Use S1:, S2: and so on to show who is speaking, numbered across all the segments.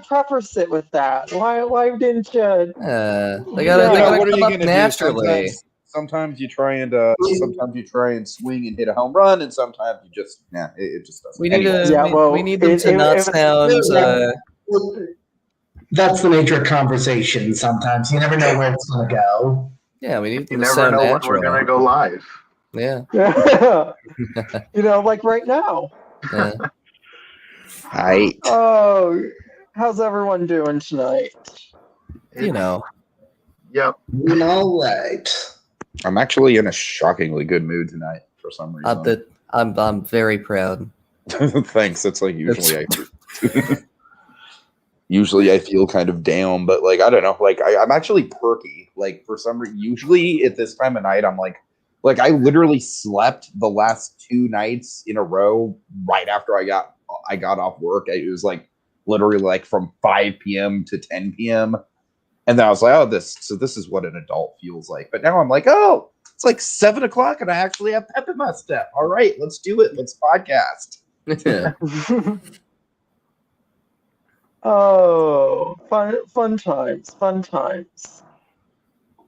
S1: preface it with that? Why didn't you?
S2: They
S1: Yeah,
S2: gotta
S3: what are
S2: come
S3: you
S2: up
S3: gonna
S2: naturally.
S3: do? Sometimes you try and swing and hit a home run, and sometimes you just it just doesn't.
S2: We need
S1: well,
S2: we need them to not sound.
S4: That's the nature of conversation. Sometimes you never know where it's going to go.
S2: Yeah, we need them
S5: You
S2: to
S5: never
S2: sound
S5: know
S2: natural.
S5: when we're gonna go live.
S2: Yeah.
S1: Like right now.
S2: Yeah.
S3: Right.
S1: Oh, how's everyone doing tonight?
S2: Yep.
S4: All right.
S3: I'm actually in a shockingly good mood tonight for some reason.
S2: I'm very proud.
S3: Thanks. It's like usually I feel kind of down, but like I don't know, like I'm actually perky. Like for some reason, usually at this time of night, I'm like I literally slept the last 2 nights in a row right after I got off work. It was like literally like from 5 p.m. to 10 p.m. And then I was like, this is what an adult feels like. But now I'm like, it's like 7 o'clock and I actually have pep in my step. All right, let's do it. Let's podcast.
S1: Oh, fun times.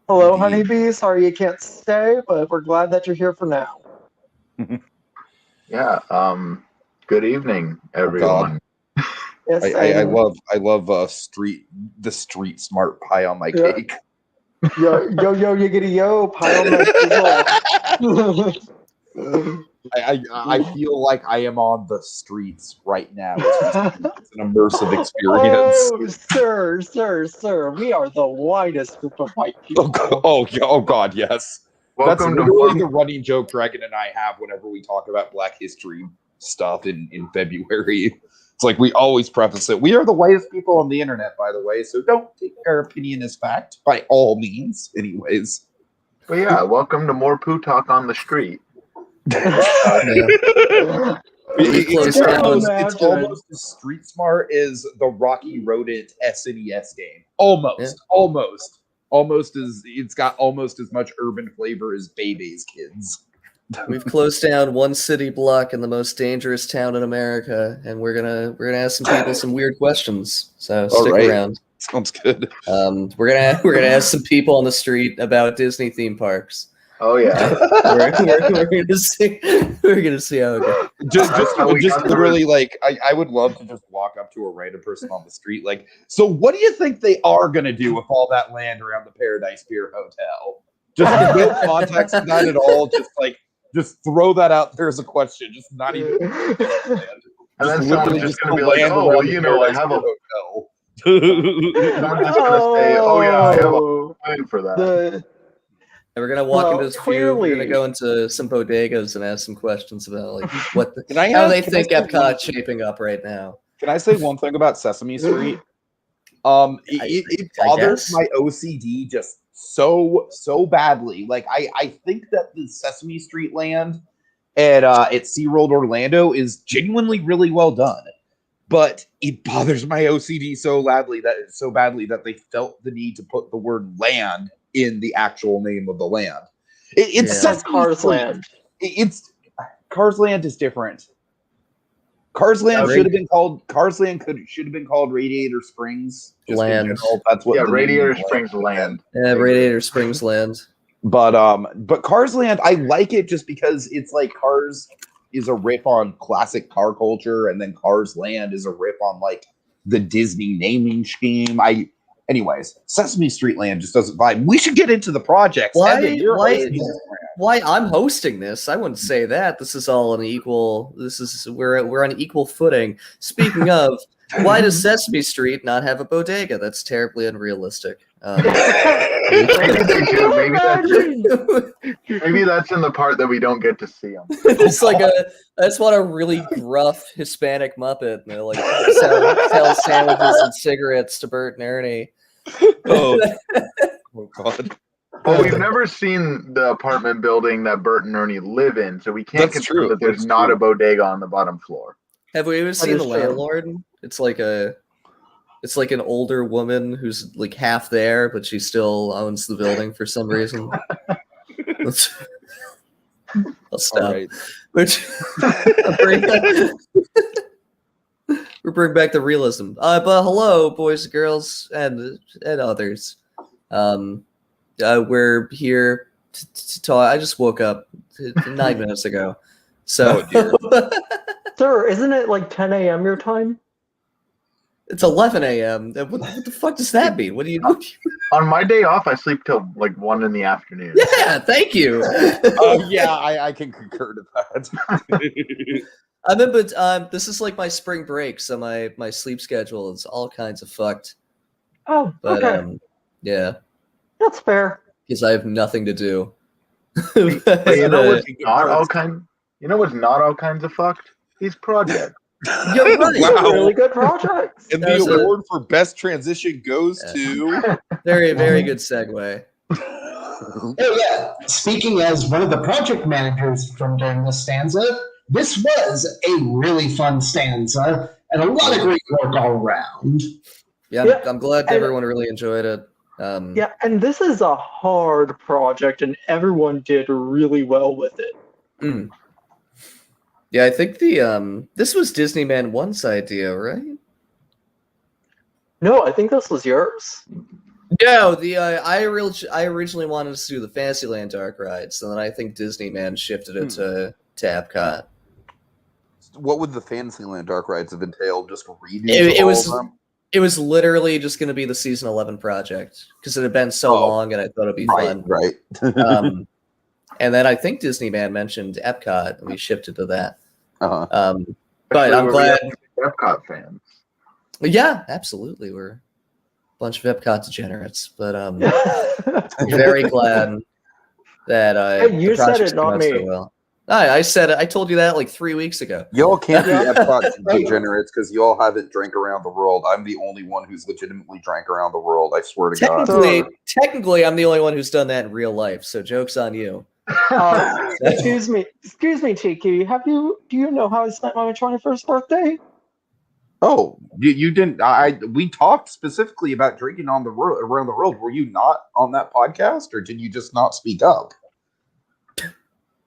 S1: Hello,
S3: Indeed.
S1: Honeybee. Sorry you can't stay, but we're glad that you're here for now.
S5: Yeah. Good evening, everyone.
S1: Yes,
S3: I love the street smart pie on my cake.
S1: Yo, yiggity yo, pie on my sizzle.
S3: I feel like I am on the streets right now. It's an immersive experience.
S1: Oh, sir, we are the whitest group of white people.
S3: Oh God, yes. That's
S5: Welcome to
S3: literally the running joke Dragon and I have whenever we talk about Black History stuff in February. It's like we always preface it. We are the whitest people on the internet, by the way, so don't take our opinion as fact, by all means, anyways.
S5: But yeah, welcome to More Pooh Talk on the street.
S3: It's almost as street smart as the Rocky Rodent SNES game. Almost as it's got almost as much urban flavor as Bebe's Kids.
S2: We've closed down one city block in the most dangerous town in America, and we're gonna ask some people some weird questions. So stick around.
S3: Sounds good.
S2: We're gonna ask some people on the street about Disney theme parks.
S5: Oh yeah.
S2: we're gonna see how it goes.
S3: Just literally, like I would love to just walk up to a random person on the street, like, so what do you think they are gonna do with all that land around the Paradise Pier Hotel? Just no context to that at all. Just throw that out there as a question. Just not even.
S5: And then someone's just gonna be like, "Oh, well, I have a
S3: hotel."
S5: I'm just gonna say, "Oh yeah, I have a plan for that."
S2: And we're gonna walk into
S1: clearly.
S2: We're gonna go into some bodegas and ask some questions about like how they think Epcot's shaping up right now.
S3: Can I say one thing about Sesame Street? It bothers my OCD just so badly. Like I think that the Sesame Street land at SeaWorld Orlando is genuinely really well done. But it bothers my OCD so badly that they felt the need to put the word land in the actual name of the land. It's
S1: Cars Land.
S3: Cars Land is different. Cars Land should have been called should have been called Radiator Springs.
S2: Land.
S3: That's what
S5: Radiator Springs Land.
S2: Yeah, Radiator Springs Land.
S3: But Cars Land, I like it just because it's like Cars is a riff on classic car culture, and then Cars Land is a riff on like the Disney naming scheme. Anyways, Sesame Street Land just doesn't vibe. We should get into the projects.
S2: Why I'm hosting this? I wouldn't say that. This is all an equal. We're on equal footing. Speaking of, why does Sesame Street not have a bodega? That's terribly unrealistic.
S5: Maybe that's in the part that we don't get to see them.
S2: It's like I just want a really gruff Hispanic Muppet, and they're like sell sandwiches and cigarettes to Bert and Ernie.
S3: Oh God.
S5: Well, we've never seen the apartment building that Bert and Ernie live in, so we can't confirm that there's not a bodega on the bottom floor.
S2: Have we ever seen the landlord? It's like an older woman who's like half there, but she still owns the building for some reason. I'll stop.
S3: Right.
S2: We're We bring back the realism. But hello, boys and girls, and others. We're here to talk. I just woke up 9 minutes ago. So,
S1: Sir, isn't it like 10 a.m. your time?
S2: It's 11 a.m. What the fuck does that mean? What do you?
S5: On my day off, I sleep till like 1 in the afternoon.
S2: Yeah, thank you.
S3: Yeah, I can concur to that.
S2: But this is like my spring break, so my sleep schedule is all kinds of fucked.
S1: Oh,
S2: But
S1: okay.
S2: yeah,
S1: That's fair.
S2: because I have nothing to do.
S5: But you know what's not all kind? You know what's not all kinds of fucked? These projects.
S2: You're right.
S1: Wow. Really good projects.
S3: And the award for best transition goes to
S2: very, very good segue.
S4: Oh yeah. Speaking as one of the project managers from during this stanza, this was a really fun stanza and a lot of great work all around.
S2: Yeah, I'm glad everyone really enjoyed it.
S1: Yeah, and this is a hard project, and everyone did really well with it.
S2: Mm. Yeah, I think this was Disney Man 1's idea, right?
S1: No, I think this was yours.
S2: No, I originally wanted us to do the Fantasyland dark rides, and then I think Disney Man shifted it to Epcot.
S3: What would the Fantasyland dark rides have entailed? Just reading
S2: It was literally just going to be the season 11 project because it had been so long, and I thought it'd be fun.
S3: Right.
S2: And then I think Disney Man mentioned Epcot, and we shifted to that.
S3: Uh-huh.
S2: But I'm glad.
S5: Epcot fans.
S2: Yeah, absolutely. We're a bunch of Epcot degenerates, but I'm very glad that
S1: you said it, not me.
S2: So well. I said it. I told you that like 3 weeks ago.
S3: Y'all can't be Epcot degenerates because y'all haven't drank around the world. I'm the only one who's legitimately drank around the world. I swear to God.
S2: Technically, I'm the only one who's done that in real life. So joke's on you.
S1: Excuse me, Tiki. Do you know how I spent my 21st birthday?
S3: Oh, you didn't. We talked specifically about drinking on the world around the world. Were you not on that podcast, or did you just not speak up?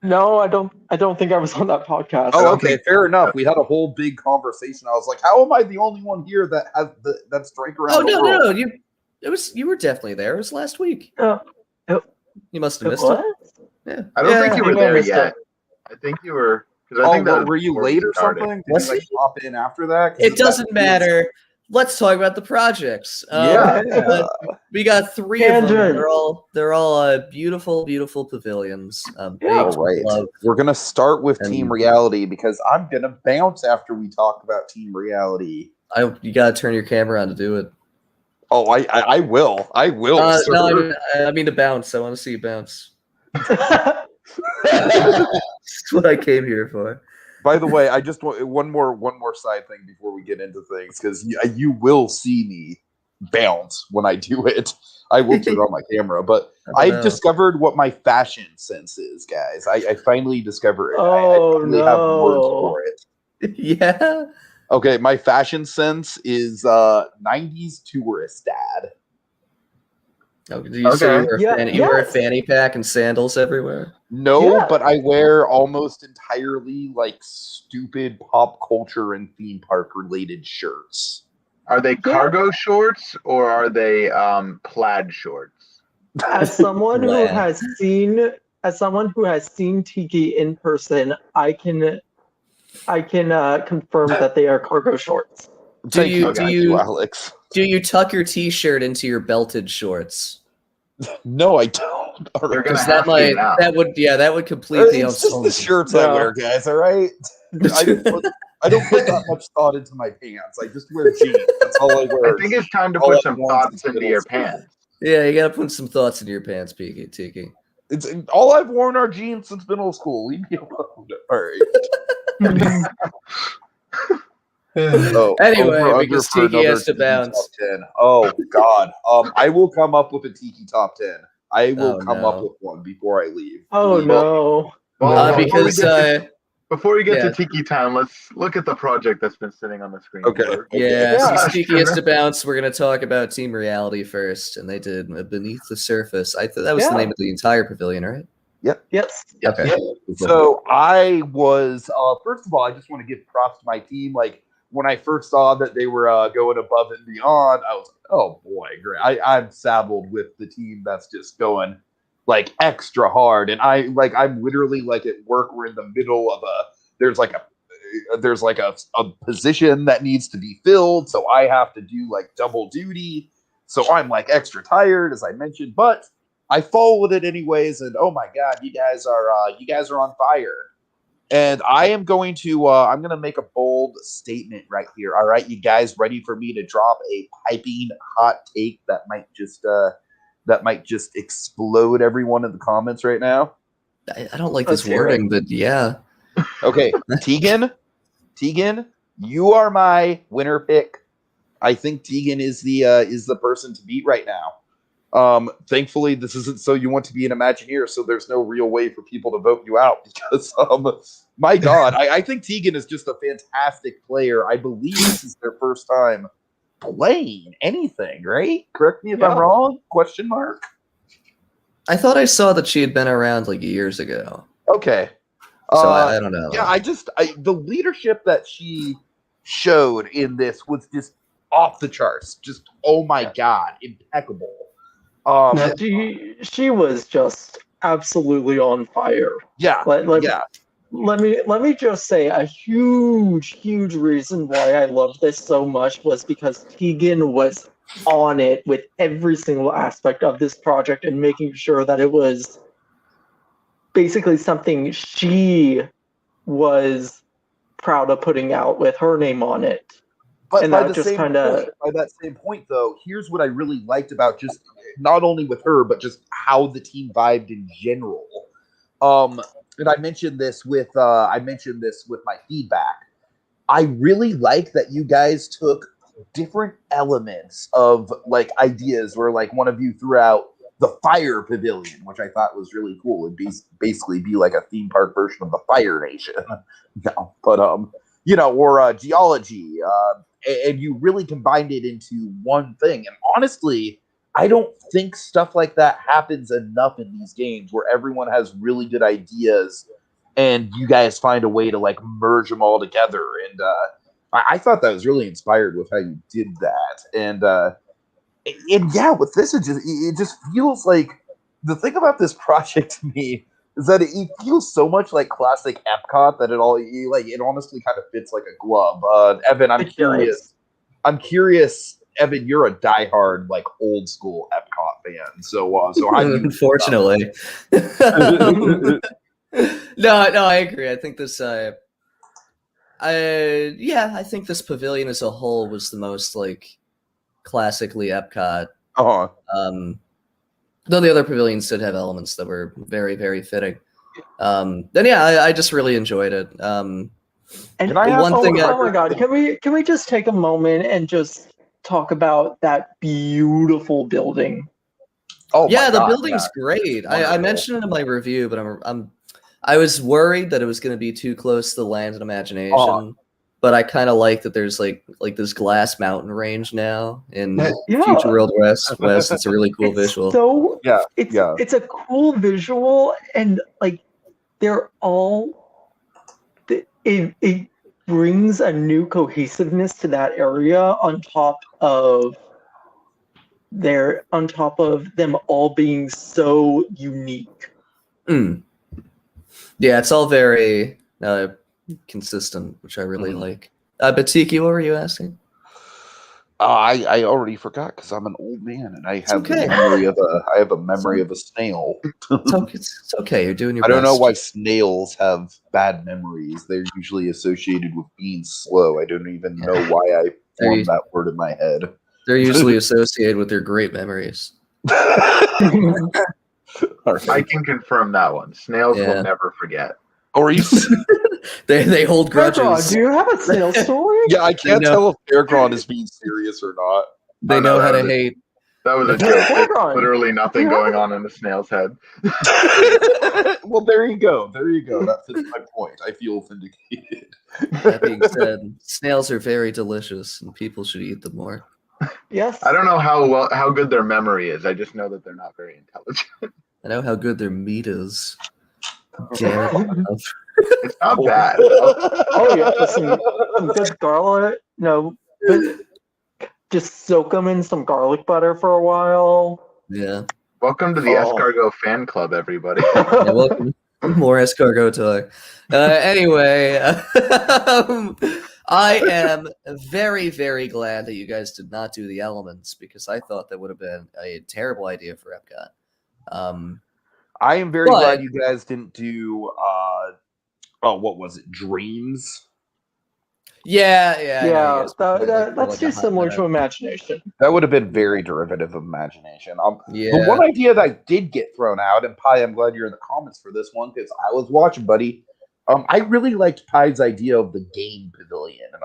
S1: No, I don't think I was on that podcast.
S3: Oh, okay, fair enough. We had a whole big conversation. I was like, "How am I the only one here that's drank around the world?"
S2: No. You were definitely there. It was last week. You must have missed it.
S1: Yeah.
S5: I don't think you were there yet. I think you were.
S3: Were you late or something? Did you hop in after that?
S2: It doesn't matter. Let's talk about the projects. We got 3 of them. They're all beautiful, beautiful pavilions.
S3: Right. We're gonna start with Team Reality because I'm gonna bounce after we talk about Team Reality.
S2: You gotta turn your camera on to do it.
S3: Oh, I will.
S2: No, I mean to bounce. I want to see you bounce. That's what I came here for.
S3: By the way, I just want one more side thing before we get into things because you will see me bounce when I do it. I will turn on my camera, but I've discovered what my fashion sense is, guys. I finally discovered it. I finally have words for it.
S2: Yeah.
S3: Okay, my fashion sense is 90s tourist dad.
S2: Oh, do you say you wear a fanny pack and sandals everywhere?
S3: No, but I wear almost entirely like stupid pop culture and theme park related shirts.
S5: Are they cargo shorts or are they plaid shorts?
S1: As someone who has seen Tiki in person, I can confirm that they are cargo shorts.
S2: Do you,
S3: Alex?
S2: Do you tuck your t-shirt into your belted shorts?
S3: No, I don't.
S2: That would complete the
S3: It's just the shirts I wear, guys. All right. I don't put that much thought into my pants. I just wear jeans. That's all I wear.
S5: I think it's time to put some thoughts into your pants.
S2: Yeah, you gotta put some thoughts into your pants, Tiki.
S3: It's all I've worn are jeans since middle school. Leave me alone. All right.
S2: Anyway, because Tiki has to bounce.
S3: Oh God. I will come up with a Tiki top 10. I will come up with one before I leave.
S1: Oh no.
S2: Well,
S5: before we get to Tiki time, let's look at the project that's been sitting on the screen.
S2: Okay. Since Tiki has to bounce, we're going to talk about Team Reality first, and they did Beneath the Surface. I thought that was the name of the entire pavilion, right?
S3: Yep.
S1: Yes.
S3: Okay. Yep. So I was first of all, I just want to give props to my team. Like when I first saw that they were going above and beyond, I was like, oh boy, great. I'm saddled with the team that's just going like extra hard. And I'm literally like at work, we're in the middle of there's like a position that needs to be filled. So I have to do like double duty. So I'm like extra tired, as I mentioned, but I followed it anyways. And oh my God, you guys are on fire. And I am going to I'm going to make a bold statement right here. All right, you guys ready for me to drop a piping hot take that might just explode everyone in the comments right now?
S2: I don't like this wording, but yeah.
S3: Okay, Tegan, you are my winner pick. I think Tegan is the person to beat right now. Thankfully, this isn't So You Want to Be an Imagineer, so there's no real way for people to vote you out because, my God, I think Tegan is just a fantastic player. I believe this is their first time playing anything, right? Correct me if I'm wrong? Question mark?
S2: I thought I saw that she had been around like years ago.
S3: Okay.
S2: So I don't know.
S3: Yeah, the leadership that she showed in this was just off the charts. Just, oh my God, impeccable.
S1: She was just absolutely on fire.
S3: Yeah.
S1: Yeah. Let me just say a huge reason why I loved this so much was because Tegan was on it with every single aspect of this project and making sure that it was basically something she was proud of putting out with her name on it.
S3: But
S1: and
S3: by that same point, though, here's what I really liked about just not only with her, but just how the team vibed in general. And I mentioned this with my feedback. I really like that you guys took different elements of like ideas where like one of you threw out the fire pavilion, which I thought was really cool. It'd basically be like a theme park version of the Fire Nation. Or geology. And you really combined it into one thing. And honestly, I don't think stuff like that happens enough in these games where everyone has really good ideas and you guys find a way to like merge them all together. And I thought that was really inspired with how you did that. And yeah, with this, it just feels like the thing about this project to me is that it feels so much like classic Epcot that it honestly kind of fits like a glove. Evan, I'm curious. Evan, you're a diehard like old school Epcot fan, so how do you
S2: unfortunately. No, I agree. I think this. I think this pavilion as a whole was the most like classically Epcot. Though the other pavilions did have elements that were very, very fitting. Then yeah, I just really enjoyed it.
S1: Oh my God, can we just take a moment and just talk about that beautiful building?
S2: Oh yeah, the building's great. I mentioned it in my review, but I was worried that it was going to be too close to the land and imagination. But I kind of like that there's like this glass mountain range now in Future World West. It's a really cool visual.
S1: So it's a cool visual, and like they're all it brings a new cohesiveness to that area on top of them all being so unique.
S2: Yeah, it's all very consistent, which I really like. But Tiki, what were you asking?
S3: I already forgot because I'm an old man and I have a memory of a snail.
S2: It's okay. You're doing your
S3: best.
S2: I
S3: don't know why snails have bad memories. They're usually associated with being slow. I don't even know why I formed that word in my head.
S2: They're usually associated with their great memories.
S5: I can confirm that one. Snails will never forget.
S3: Or you
S2: they hold grudges.
S1: Do you have a snail story?
S3: Yeah, I can't tell if Fairground is being serious or not.
S2: They know how to hate.
S5: That was a joke. There's literally nothing going on in the snail's head.
S3: Well, there you go. That fits my point. I feel vindicated.
S2: That being said, snails are very delicious, and people should eat them more.
S1: Yes.
S5: I don't know how good their memory is. I just know that they're not very intelligent.
S2: I know how good their meat is. Damn it.
S5: It's not bad.
S1: Oh yeah, some good garlic. No, but just soak them in some garlic butter for a while.
S2: Yeah.
S5: Welcome to the escargot fan club, everybody.
S2: Yeah, welcome. More escargot talk. Anyway, I am very, very glad that you guys did not do the elements because I thought that would have been a terrible idea for Epcot.
S3: I am very glad you guys didn't do what was it, Dreams?
S1: Yeah. That's too similar to Imagination.
S3: That would have been very derivative of Imagination.
S2: Yeah.
S3: The one idea that did get thrown out, and Pi, I'm glad you're in the comments for this one because I was watching, buddy. I really liked Pi's idea of the game pavilion, and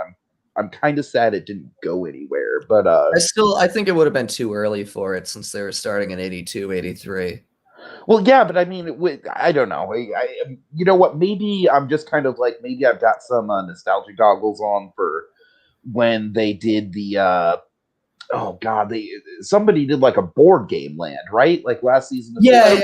S3: I'm kind of sad it didn't go anywhere. But
S2: I think it would have been too early for it since they were starting in 82, 83.
S3: Well, yeah, but I mean, I don't know. You know what? Maybe I'm just kind of like, maybe I've got some nostalgia goggles on for when they did the oh god, somebody did like a board game land, right? Like last season.
S2: Yeah.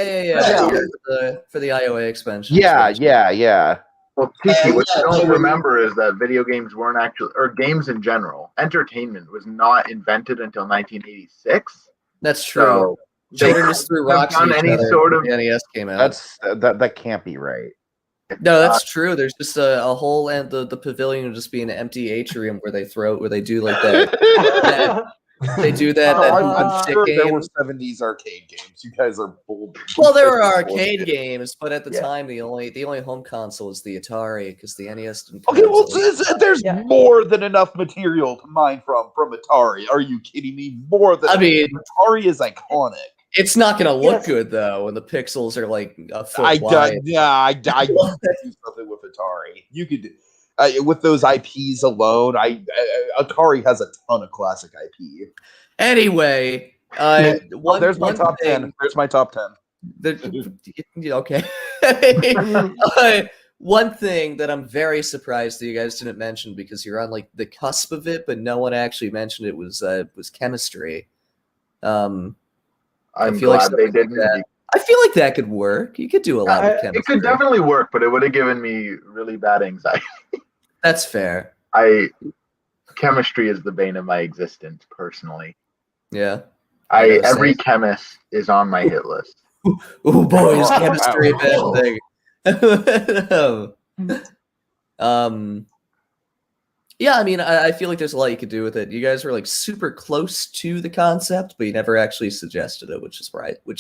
S2: For the IOA expansion.
S3: Yeah.
S5: Well, Tiki, what you don't remember is that video games weren't actually, or games in general, entertainment was not invented until 1986.
S2: That's true.
S5: So
S2: Children just threw rocks at each other
S5: sort of
S2: the NES came out.
S3: That can't be right.
S2: No, that's true. There's just a whole, and the pavilion would just be an empty atrium where they do like that. They do that.
S3: I'm sure there were 70s arcade games. You guys are bold.
S2: Well, there were arcade games, but at the time, the only home console was the Atari because the NES didn't.
S3: Okay, well, there's more than enough material to mine from Atari. Are you kidding me? More than Atari is iconic.
S2: It's not going to look good though when the pixels are like a foot wide.
S3: I do something with Atari. You could. With those IPs alone, Atari has a ton of classic IP.
S2: Anyway,
S3: there's my top 10. There's my top 10.
S2: Okay. One thing that I'm very surprised that you guys didn't mention because you're on like the cusp of it, but no one actually mentioned it was chemistry.
S5: I'm glad they didn't.
S2: I feel like that could work. You could do a lot with chemistry.
S5: It could definitely work, but it would have given me really bad anxiety.
S2: That's fair.
S5: Chemistry is the bane of my existence, personally.
S2: Yeah.
S5: Every chemist is on my hit list.
S2: Oh boy, is chemistry a bad thing? Yeah, I mean, I feel like there's a lot you could do with it. You guys were like super close to the concept, but you never actually suggested it, which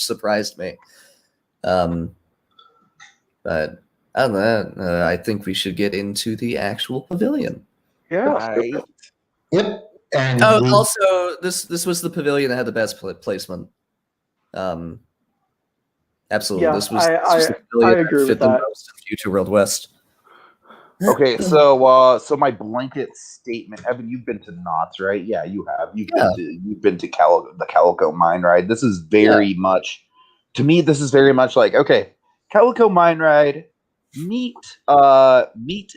S2: surprised me. But other than that, I think we should get into the actual pavilion.
S1: Yeah.
S4: Yep. And
S2: also, this was the pavilion that had the best placement. Absolutely,
S1: Yeah,
S2: this was the pavilion that fit the most in Future World West.
S3: Okay, so my blanket statement, Evan, you've been to Knott's, right? Yeah, you have. You've been to the Calico Mine Ride. This is very much, to me, this is very much like, okay, Calico Mine Ride, meet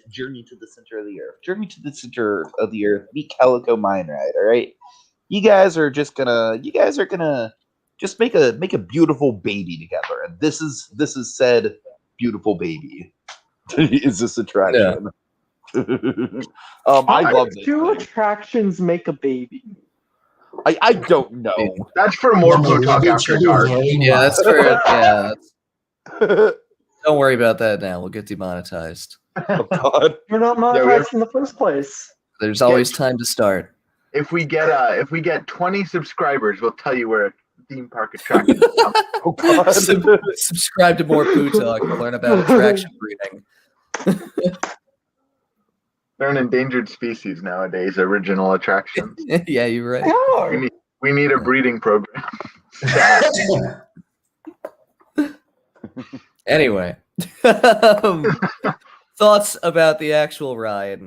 S3: Journey to the Center of the Earth. Journey to the Center of the Earth, meet Calico Mine Ride, all right? You guys are gonna just make a beautiful baby together. And this is said beautiful baby. Is this attraction? Yeah. I love it.
S1: Do attractions make a baby?
S3: I don't know.
S5: That's for more Pooh Talk after dark.
S2: Yeah, that's for Don't worry about that now. We'll get demonetized.
S3: Oh God.
S1: You're not monetized in the first place.
S2: There's always time to start.
S5: If we get 20 subscribers, we'll tell you where a theme park attraction is coming.
S3: Oh God.
S2: Subscribe to More Pooh Talk to learn about attraction breeding.
S5: They're an endangered species nowadays, original attractions.
S2: Yeah, you're right.
S5: We need a breeding program.
S2: Anyway, thoughts about the actual ride?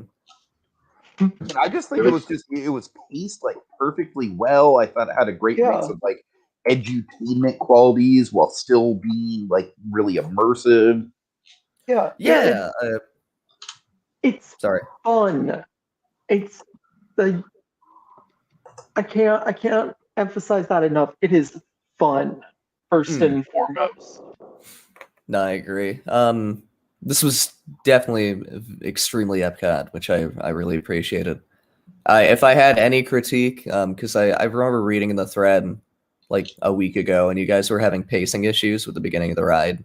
S3: I just think it was paced like perfectly well. I thought it had a great mix of like edutainment qualities while still being like really immersive.
S2: Yeah.
S1: It's
S2: sorry.
S1: Fun. It's the. I can't emphasize that enough. It is fun, first and foremost.
S2: No, I agree. This was definitely extremely Epcot, which I really appreciated. If I had any critique, because I remember reading in the thread like a week ago, and you guys were having pacing issues with the beginning of the ride.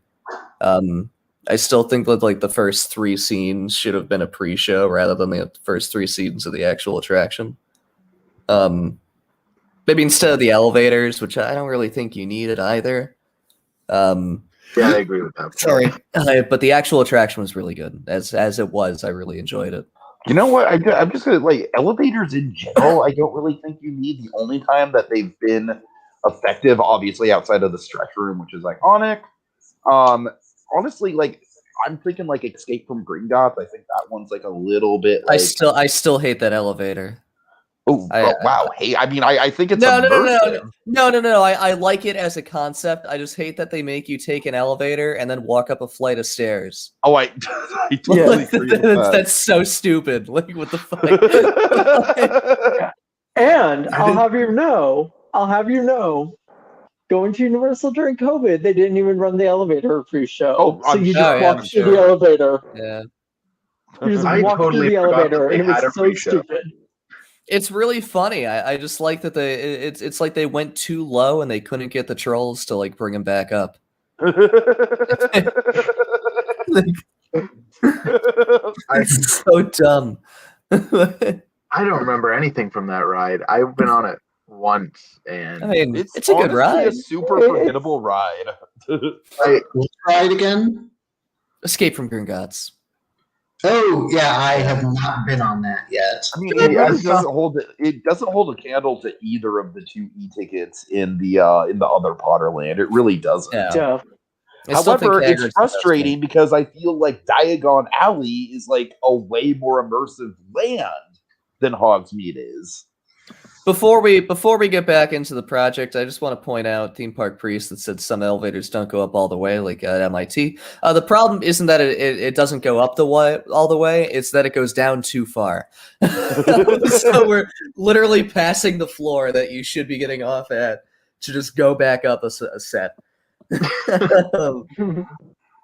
S2: I still think that like the first 3 scenes should have been a pre-show rather than the first 3 scenes of the actual attraction. Maybe instead of the elevators, which I don't really think you needed either.
S5: Yeah, I agree with that.
S2: Sorry, but the actual attraction was really good. As it was, I really enjoyed it.
S3: You know what? I'm just gonna like elevators in general. I don't really think you need. The only time that they've been effective, obviously outside of the stretch room, which is iconic. Honestly, like I'm thinking like Escape from Gringotts. I think that one's like a little bit. Like,
S2: I still hate that elevator.
S3: Oh wow! Hey, I mean, I think it's
S2: no. I like it as a concept. I just hate that they make you take an elevator and then walk up a flight of stairs.
S3: Oh, I totally agree with that.
S2: That's so stupid. Like, what the fuck?
S1: And I'll have you know, going to Universal during COVID, they didn't even run the elevator pre-show.
S3: Oh,
S1: so you just
S2: sure,
S1: walked through the elevator.
S2: Yeah.
S1: You just
S5: I
S1: walked
S5: totally
S1: through the
S5: forgot
S1: elevator,
S5: that
S1: and it
S5: they had
S1: was
S5: a
S1: so
S5: pre-show.
S1: stupid.
S2: It's really funny. I just like that it's like they went too low and they couldn't get the trolls to like bring them back up. It's so dumb.
S5: I don't remember anything from that ride. I've been on it once, and
S2: I mean, it's a good
S3: honestly
S2: ride.
S3: a super forgettable ride.
S4: Let's try it again.
S2: Escape from Gringotts.
S4: Oh yeah, I have not been on that yet.
S3: I mean, it really doesn't hold a candle to either of the 2 e-tickets in the other Potterland. It really doesn't.
S2: Yeah.
S3: However, it's frustrating because I feel like Diagon Alley is like a way more immersive land than Hogsmeade is.
S2: Before we get back into the project, I just want to point out Theme Park Priest that said some elevators don't go up all the way, like at MIT. The problem isn't that it doesn't go up all the way; it's that it goes down too far. So we're literally passing the floor that you should be getting off at to just go back up a set.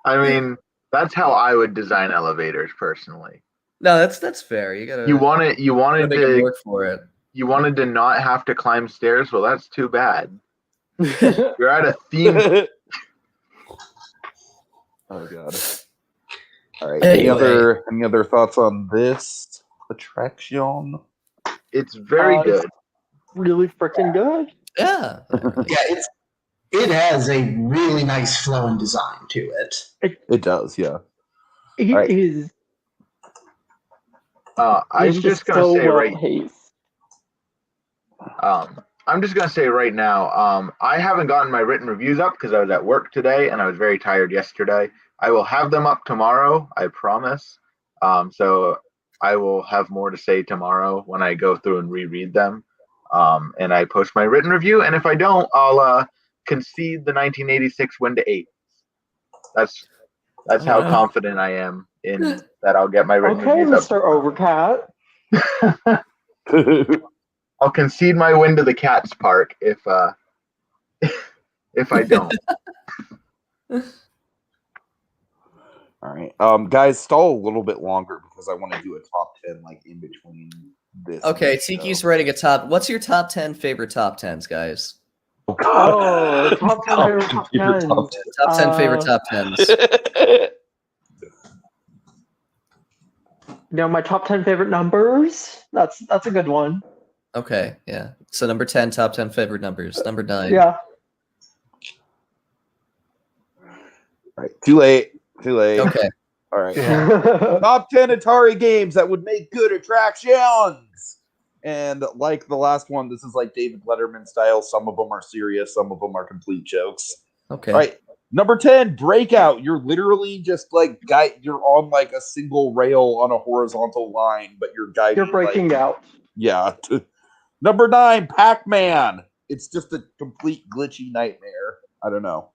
S5: I mean, that's how I would design elevators personally.
S2: No, that's fair. You wanted to work for it.
S5: You wanted to not have to climb stairs? Well, that's too bad. You're at a theme.
S3: Oh god. All right. Anyway. Any other thoughts on this attraction?
S5: It's very good.
S1: It's really freaking good.
S2: Yeah.
S4: Yeah, it has a really nice flow and design to it.
S3: It does, yeah.
S1: It is.
S5: I'm just gonna
S1: so
S5: say I'm just gonna say right now, I haven't gotten my written reviews up because I was at work today and I was very tired yesterday. I will have them up tomorrow, I promise. So I will have more to say tomorrow when I go through and reread them. And I post my written review, and if I don't, I'll concede the 1986 win to 8. That's how confident I am in that I'll get my written reviews
S1: Mr. Overcat.
S5: I'll concede my win to the Cats Park if I don't.
S3: All right, guys, stall a little bit longer because I want to do a top 10 like in between this.
S2: Okay, Tiki's writing a top. What's your top 10 favorite top 10s, guys?
S1: Oh, top 10 favorite top 10s.
S2: Top 10 favorite top 10s.
S1: My top 10 favorite numbers. That's a good one.
S2: Okay, yeah. So number 10, top 10 favorite numbers. Number 9.
S1: Yeah.
S3: All right, too late.
S2: Okay.
S3: All right. Top 10 Atari games that would make good attractions. And like the last one, this is like David Letterman style. Some of them are serious. Some of them are complete jokes.
S2: Okay.
S3: All right. Number 10, Breakout. You're literally just like you're on like a single rail on a horizontal line, but you're guiding.
S1: You're breaking out.
S3: Yeah. Number 9, Pac-Man. It's just a complete glitchy nightmare. I don't know.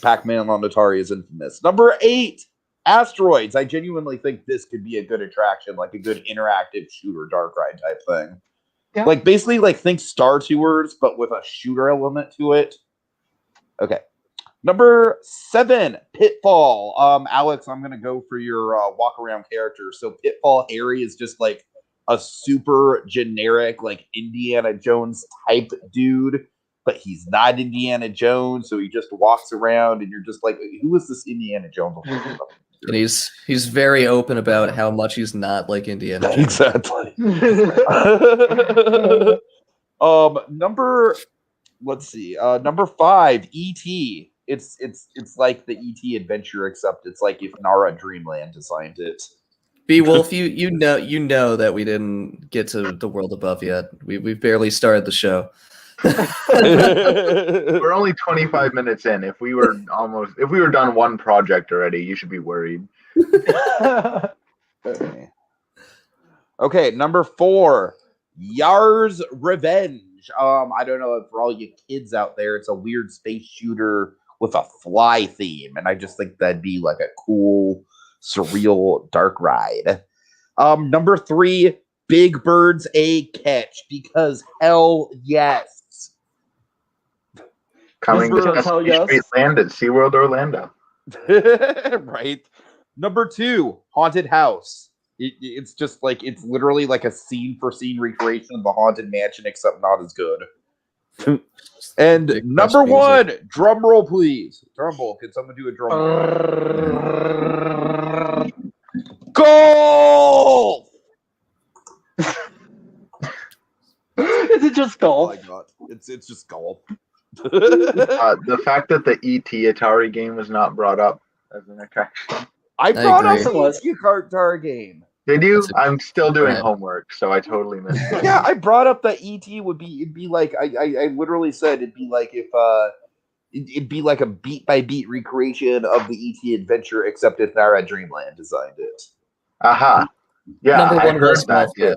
S3: Pac-Man on Atari is infamous. Number 8, Asteroids. I genuinely think this could be a good attraction, like a good interactive shooter dark ride type thing. Yeah. Like basically like think Star Tours, but with a shooter element to it. Okay. Number 7, Pitfall. Alex, I'm gonna go for your walk around character. So Pitfall Harry is just like a super generic, like Indiana Jones type dude, but he's not Indiana Jones, so he just walks around, and you're just like, who is this Indiana Jones?
S2: And he's very open about how much he's not like Indiana Jones.
S3: Exactly. Number 5, E.T. It's like the E.T. adventure, except it's like if Nara Dreamland designed it.
S2: Beowulf, you know that we didn't get to the world above yet. We've barely started the show.
S5: We're only 25 minutes in. If we were done one project already, you should be worried.
S3: Okay, number 4, Yar's Revenge. I don't know if for all you kids out there, it's a weird space shooter with a fly theme, and I just think that'd be like a cool, surreal dark ride. Number 3, Big Bird's a Catch, because hell yes.
S5: Coming to Sesame Street Land at SeaWorld Orlando.
S3: Right. Number 2, Haunted House. It's just like, it's literally like a scene for scene recreation of the Haunted Mansion, except not as good. And
S2: Big
S3: number
S2: Crush
S3: 1, drum roll, please. Drum roll. Can someone do a drum roll? Golf!
S1: Is it just golf?
S3: Oh my god. It's just golf.
S5: The fact that the ET Atari game was not brought up as an attraction.
S3: I brought up
S2: agree.
S3: the Atari game.
S5: Did you?
S2: That's a-
S5: I'm still doing
S2: Right.
S5: homework, so I totally missed it.
S3: Yeah, I brought up that ET would be. It'd be like I literally said it'd be like if it'd be like a beat by beat recreation of the ET adventure, except if Nara Dreamland designed it.
S5: Aha. Yeah,
S2: Number
S5: I
S2: 1
S5: heard
S2: was
S5: that.
S2: Smallfoot.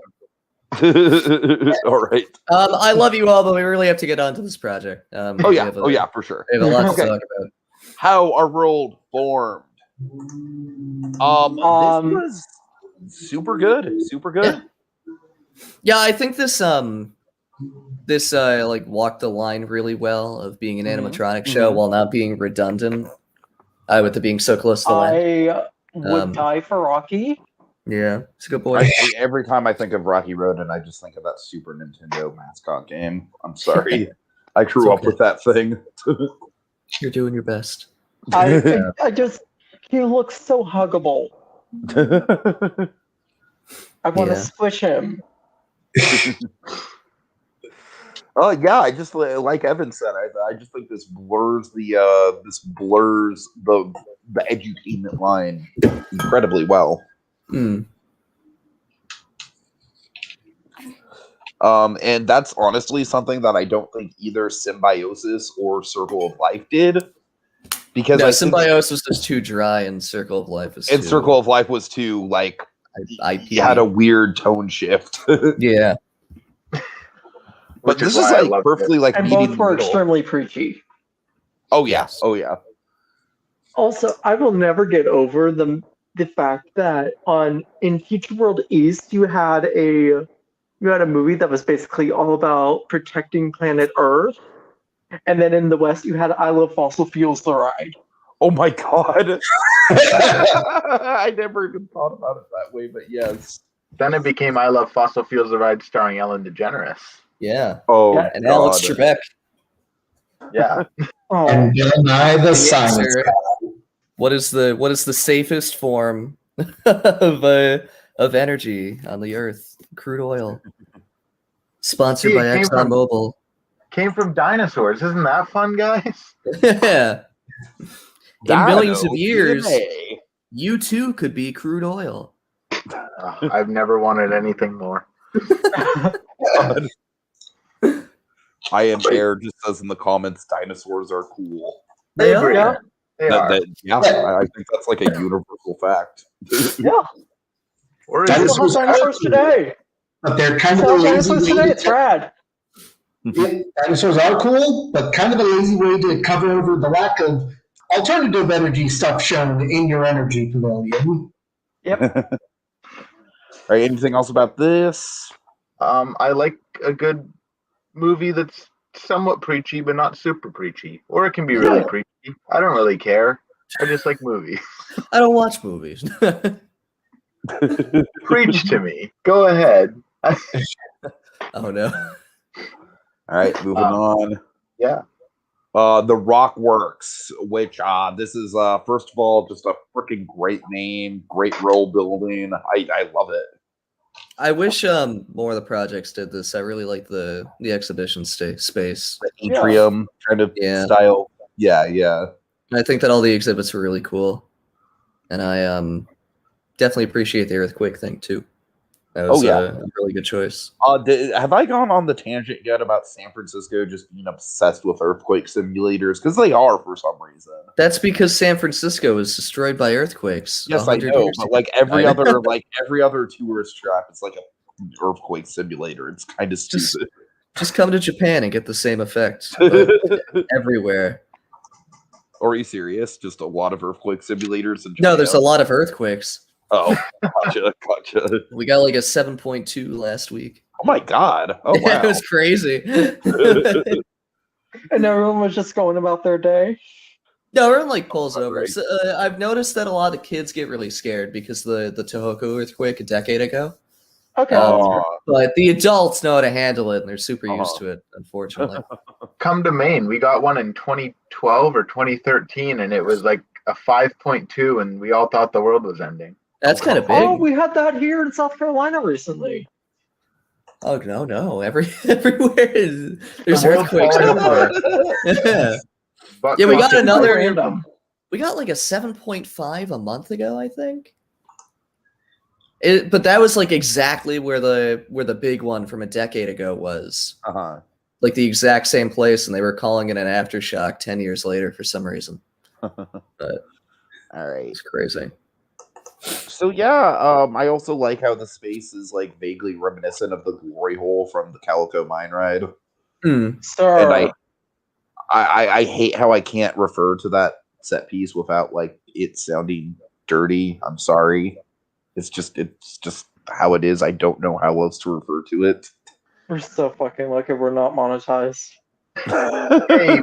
S3: All right.
S2: I love you all, but we really have to get onto this project.
S3: Oh
S2: We
S3: yeah.
S2: have
S3: Oh yeah, for sure.
S2: We have a lot
S3: Okay.
S2: to talk about.
S3: How our world formed. This was super good. Super good.
S2: Yeah, I think this like walked the line really well of being an animatronic show while not being redundant. With it being so close to the land.
S1: I would die for Rocky.
S2: Yeah, it's a good boy.
S3: Every time I think of Rocky Road, and I just think of that Super Nintendo mascot game. I'm sorry. I grew up with that thing.
S2: You're doing your best.
S1: I just, he looks so huggable. I want to squish him.
S3: Oh yeah, I just like Evan said. I just think this blurs the edutainment line incredibly well.
S2: Mm.
S3: And that's honestly something that I don't think either Symbiosis or Circle of Life did. Because
S2: No,
S3: I think
S2: Symbiosis was just too dry, and Circle of Life is
S3: and
S2: too
S3: Circle of Life was too like
S2: IP.
S3: he had a weird tone shift.
S2: Yeah.
S3: But
S5: Which is
S3: this is
S5: why I
S3: like
S5: loved
S3: perfectly
S5: it.
S3: like
S1: And
S3: meeting
S1: both were
S3: in the middle.
S1: extremely preachy.
S3: Oh yeah.
S2: Yes.
S3: Oh yeah.
S1: Also, I will never get over the fact that in Future World East you had a movie that was basically all about protecting planet Earth, and then in the West you had I Love Fossil Fuels the ride.
S3: Oh my god. I never even thought about it that way, but yes.
S5: Then it became I Love Fossil Fuels the Ride starring Ellen DeGeneres.
S2: Yeah.
S3: Oh
S1: Yeah,
S2: And
S3: god.
S2: Alex Trebek.
S5: Yeah.
S1: Oh,
S4: And Bill Nye the Science
S2: Sir,
S4: Guy.
S2: what is the safest form of energy on the Earth? Crude oil. Sponsored
S5: See,
S2: by
S5: it came from-
S2: ExxonMobil.
S5: Came from dinosaurs. Isn't that fun, guys?
S2: Yeah. In millions of
S3: Dino
S2: years,
S3: DNA.
S2: you too could be crude oil.
S5: I've never wanted anything more.
S3: God. I am air just says in the comments dinosaurs are cool.
S2: They
S5: agree.
S1: yeah.
S5: They are.
S3: I think that's like a universal fact.
S1: Yeah.
S5: Or is
S1: We
S5: it-
S1: still have dinosaurs today.
S4: But they're kind of
S1: Still
S4: a
S1: have
S4: lazy
S1: dinosaurs
S4: way
S1: today.
S4: to
S1: It's rad.
S4: Yeah, dinosaurs are cool, but kind of a lazy way to cover over the lack of alternative energy stuff shown in your energy pavilion.
S3: All right, anything else about this?
S5: I like a good movie that's somewhat preachy, but not super preachy. Or it can be really preachy. I don't really care. I just like movies.
S2: I don't watch movies.
S5: Preach to me. Go ahead.
S2: Oh no.
S3: All right, moving on.
S5: Yeah.
S3: The Rock Works, which this is first of all just a freaking great name, great role building. I love it.
S2: I wish more of the projects did this. I really like the exhibition space.
S3: The atrium kind of style. Yeah.
S2: I think that all the exhibits were really cool, and I definitely appreciate the earthquake thing too. That was a really good choice.
S3: Have I gone on the tangent yet about San Francisco just being obsessed with earthquake simulators? Because they are for some reason.
S2: That's because San Francisco was destroyed by earthquakes.
S3: Yes, I know, but like every other tourist trap, it's like an earthquake simulator. It's kind of stupid.
S2: Just come to Japan and get the same effect everywhere.
S3: Are you serious? Just a lot of earthquake simulators in Japan?
S2: No, there's a lot of earthquakes.
S3: Oh, gotcha.
S2: We got like a 7.2 last week.
S3: Oh my god! Oh wow,
S2: it was crazy.
S1: And everyone was just going about their day.
S2: No, everyone like pulls over. So, I've noticed that a lot of kids get really scared because the Tohoku earthquake a decade ago.
S1: Okay.
S2: But the adults know how to handle it, and they're super used to it, unfortunately.
S5: Come to Maine. We got one in 2012 or 2013, and it was like a 5.2, and we all thought the world was ending.
S2: That's kind of big.
S1: Oh, we had that here in South Carolina recently.
S2: Oh no! Everywhere there's earthquakes everywhere.
S5: But
S2: yeah, we got another.
S1: Random.
S2: We got like a 7.5 a month ago, I think. But that was like exactly where the big one from a decade ago was. Like the exact same place, and they were calling it an aftershock 10 years later for some reason. But
S3: all right,
S2: it's crazy.
S3: So yeah, I also like how the space is like vaguely reminiscent of the glory hole from the Calico Mine Ride.
S1: Sir.
S3: And I hate how I can't refer to that set piece without like it sounding dirty. I'm sorry. It's just how it is. I don't know how else to refer to it.
S1: We're so fucking lucky we're not monetized.
S5: Hey,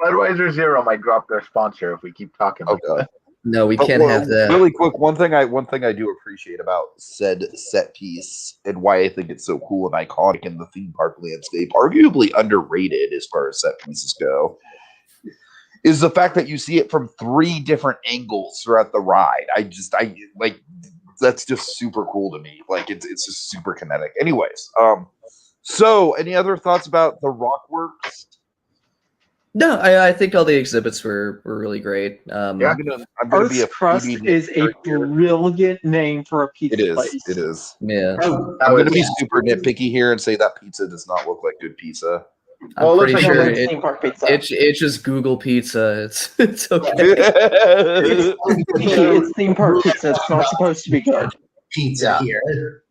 S5: Budweiser Zero might drop their sponsor if we keep talking like that.
S2: No, we can't have that.
S3: Really quick, one thing I do appreciate about said set piece and why I think it's so cool and iconic in the theme park landscape, arguably underrated as far as set pieces go, is the fact that you see it from 3 different angles throughout the ride. I like that's just super cool to me. Like it's just super kinetic. Anyways, so any other thoughts about the Rockworks?
S2: No, I think all the exhibits were really great.
S3: I'm gonna be a
S1: Earth's Crust is a brilliant name for a pizza place.
S3: It is.
S2: Yeah.
S3: I'm gonna be super nitpicky here and say that pizza does not look like good pizza.
S2: I'm pretty sure
S1: it's
S2: just Google Pizza. It's okay.
S1: It's theme park pizza. It's not supposed to be good.
S4: Pizza here.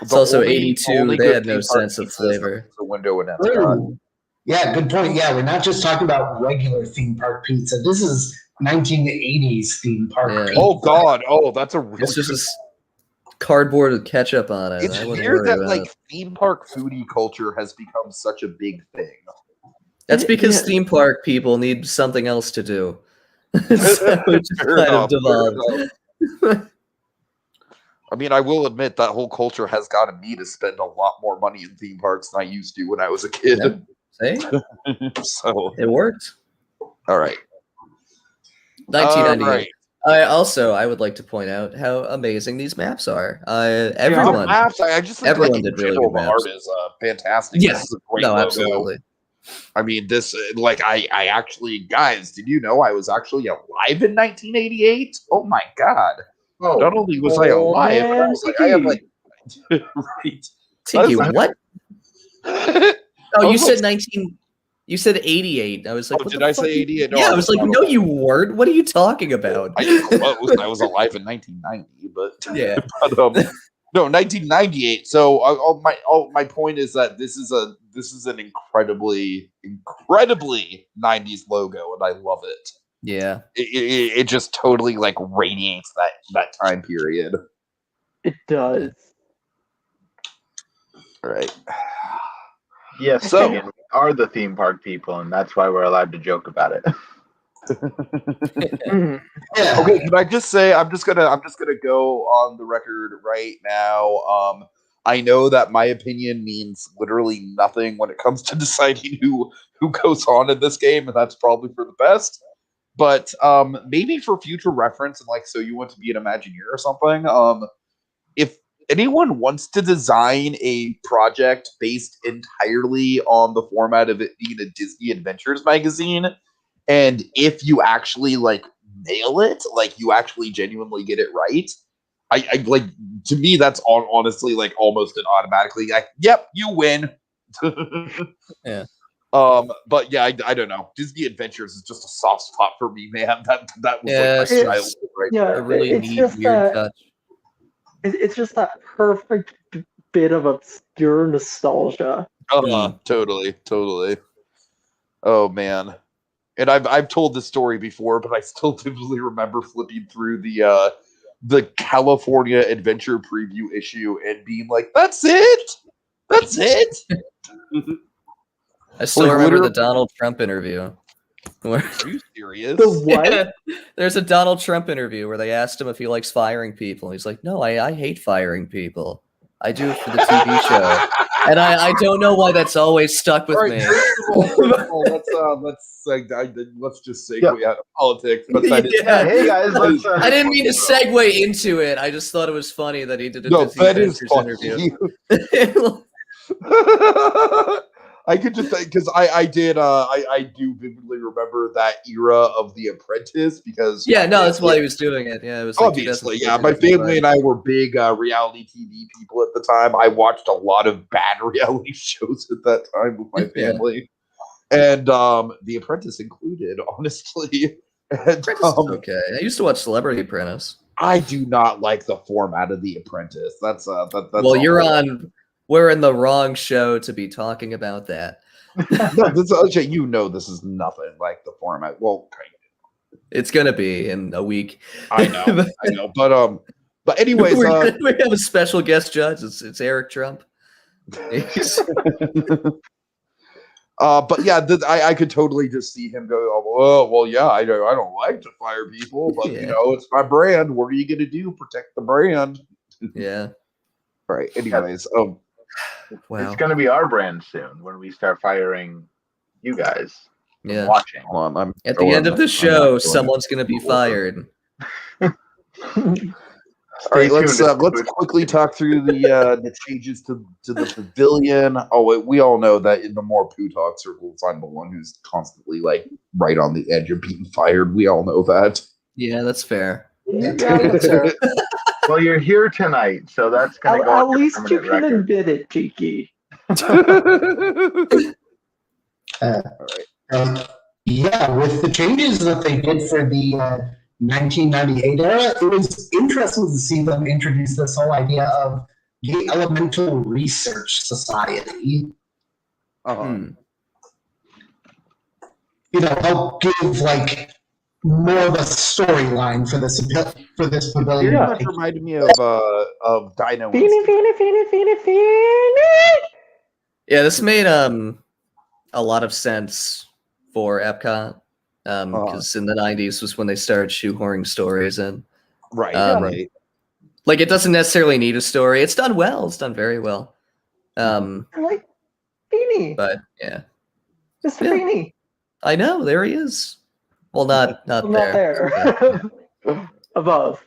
S2: It's also 82. They had no sense of flavor.
S3: The window in Epcot.
S4: Yeah, good point. Yeah, we're not just talking about regular theme park pizza. This is 1980s theme park pizza.
S3: Oh God! Oh, that's a real.
S2: It's just this cardboard with ketchup on it.
S3: It's weird that like theme park foodie culture has become such a big thing.
S2: That's because theme park people need something else to do. So it just kind of devolved.
S3: I mean, I will admit that whole culture has gotten me to spend a lot more money in theme parks than I used to when I was a kid.
S2: Yep. See?
S3: So
S2: it worked.
S3: All right.
S2: 1998. I would like to point out how amazing these maps are. Everyone,
S3: maps. I just think
S2: everyone did really good maps.
S3: Art is fantastic.
S2: Yes,
S3: this is a great logo.
S2: Absolutely.
S3: I mean, this like I actually, guys, did you know I was actually alive in 1988? Oh my God! Oh, not only was I alive, but I was like, I have like
S2: right. Tiki, what? Oh, you said 19. You said 88. I was like,
S3: did I say 88? No,
S2: yeah, I was like, no, you weren't. What are you talking about?
S3: I was alive in 1990, but
S2: yeah,
S3: but, no, 1998. So my point is that this is an incredibly 90s logo, and I love it.
S2: Yeah,
S3: it just totally like radiates that time period.
S1: It does.
S3: All right.
S5: Yes.
S3: So
S5: are the theme park people, and that's why we're allowed to joke about it.
S4: Yeah.
S3: Okay, can I just say I'm just gonna go on the record right now. I know that my opinion means literally nothing when it comes to deciding who goes on in this game, and that's probably for the best. But maybe for future reference, and like, so you want to be an Imagineer or something. If anyone wants to design a project based entirely on the format of it being a Disney Adventures magazine, and if you actually like nail it, like you actually genuinely get it right, I like, to me that's honestly like almost an automatically like, yep, you win.
S2: Yeah.
S3: But yeah, I don't know. Disney Adventures is just a soft spot for me, man. That was
S2: Yeah,
S3: like my
S2: it's
S3: childhood, right?
S1: Yeah,
S2: A really
S1: it's
S2: neat,
S1: just
S2: weird
S1: that
S2: touch.
S1: it's just that perfect bit of obscure nostalgia.
S3: Totally. Oh man. And I've told this story before, but I still vividly remember flipping through the California Adventure preview issue and being like, "That's it, that's it."
S2: I still
S3: Like,
S2: remember the
S3: literally-
S2: Donald Trump interview. Where,
S3: Are you serious?
S1: The what?
S2: Yeah, there's a Donald Trump interview where they asked him if he likes firing people. He's like, "No, I hate firing people. I do it for the TV show." And I don't know why that's always stuck with
S3: All right,
S2: me.
S3: first of all, let's just segue out of politics. But that is,
S2: Yeah.
S5: Hey guys, let's.
S2: I didn't mean to segue into it. I just thought it was funny that he did a
S3: no,
S2: Disney
S3: that is
S2: Adventures interview.
S3: I could just say, because I do vividly remember that era of The Apprentice, because
S2: Yeah, no, that's why he was doing it. Yeah, it was like
S3: obviously,
S2: 2004,
S3: yeah. My family and I were big reality TV people at the time. I watched a lot of bad reality shows at that time with my
S2: Yeah.
S3: family, and The Apprentice included, honestly. And,
S2: Apprentice is okay. I used to watch Celebrity Apprentice.
S3: I do not like the format of The Apprentice. That's
S2: Well, we're in the wrong show to be talking about that.
S3: No, you know, this is nothing like the format. Well, kind of.
S2: It's gonna be in a week.
S3: I know, but anyways,
S2: we have a special guest judge. It's Eric Trump.
S3: But yeah, I could totally just see him go, "Oh, well, yeah, I don't like to fire people, but you know, it's my brand. What are you gonna do? Protect the brand."
S2: Yeah.
S3: All right. Anyways,
S2: Wow.
S5: It's going to be our brand soon when we start firing you guys.
S2: Yeah.
S5: Watching.
S3: hold on,
S2: At the end of the show, someone's gonna be fired.
S3: All right, let's quickly talk through the changes to the pavilion. Oh, we all know that in the More Pooh Talk circles, I'm the one who's constantly like right on the edge of being fired. We all know that.
S2: Yeah, that's fair.
S1: Yeah, that's fair.
S5: Well, you're here tonight, so that's going to go.
S1: At
S5: on your
S1: least you
S5: permanent
S1: can
S5: record.
S1: admit it, Cheeky.
S4: Yeah, with the changes that they did for the 1998 era, it was interesting to see them introduce this whole idea of the Elemental Research Society. You know, help give like more of a storyline for this pavilion.
S1: Yeah.
S3: That reminded me of Dino.
S2: Yeah, this made a lot of sense for Epcot because in the 90s was when they started shoehorning stories in.
S3: Right,
S2: right. Like, it doesn't necessarily need a story. It's done well. It's done very well.
S1: I like Beanie.
S2: But yeah,
S1: Mr.
S2: Yeah.
S1: Beanie.
S2: I know, there he is. Well, not
S1: Not
S2: there.
S1: there. Above.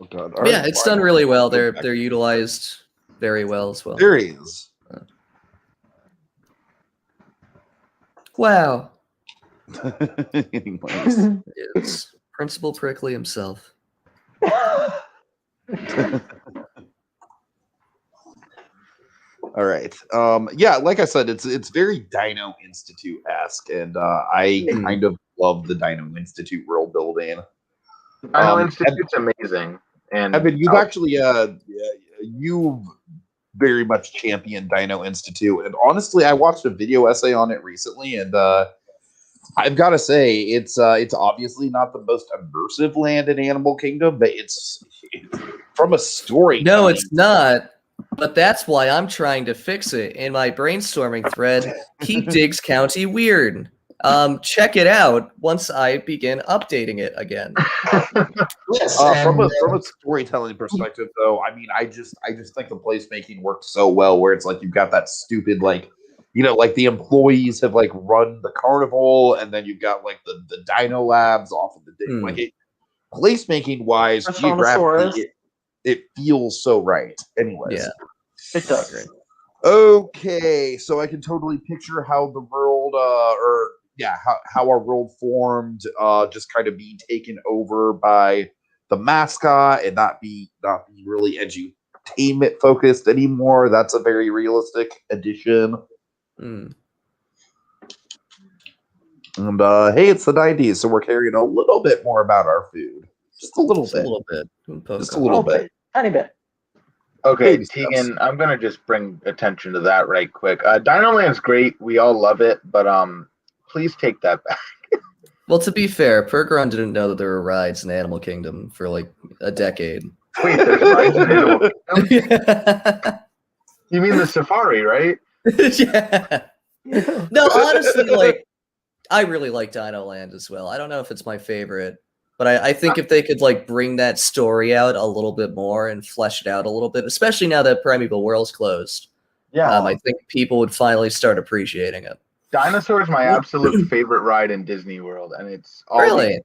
S3: Oh, God.
S2: Yeah, it's done really well. They're utilized very well as well.
S3: There he is.
S2: Wow.
S3: Anyways.
S2: It's Principal Prickly himself.
S3: All right. Yeah, like I said, it's very Dino Institute-esque, and I kind of love the Dino Institute world building.
S5: Dino Institute's amazing. And
S3: Evan, you've actually you've very much championed Dino Institute, and honestly, I watched a video essay on it recently, and I've got to say, it's obviously not the most immersive land in Animal Kingdom, but it's from a story.
S2: No, it's not. But that's why I'm trying to fix it in my brainstorming thread. Keep Diggs County weird. Check it out once I begin updating it again.
S4: Yes,
S3: From
S4: and
S3: a storytelling perspective, though, I mean, I just think the placemaking works so well. Where it's like you've got that stupid like, like the employees have like run the carnival, and then you've got like the Dino Labs off of the like it placemaking wise, geographically, it feels so right. Anyways,
S1: It does.
S3: okay, so I can totally picture how the world, how our world formed, just kind of being taken over by the mascot and not be really edutainment focused anymore. That's a very realistic addition. And hey, it's the 90s, so we're caring a little bit more about our food, just a little bit, just a little bit,
S1: tiny bit.
S5: Okay, Tegan, I'm gonna just bring attention to that right quick. Dino Land's great. We all love it, but please take that back.
S2: Well, to be fair, Percheron didn't know that there were rides in Animal Kingdom for like a decade.
S5: Wait, there's rides in Animal Kingdom? You mean the safari, right?
S2: Yeah. No, honestly, like I really like Dino Land as well. I don't know if it's my favorite, but I think if they could like bring that story out a little bit more and flesh it out a little bit, especially now that Primeval World's closed, I think people would finally start appreciating it.
S5: Dinosaur is my absolute favorite ride in Disney World, and it's always,
S2: really,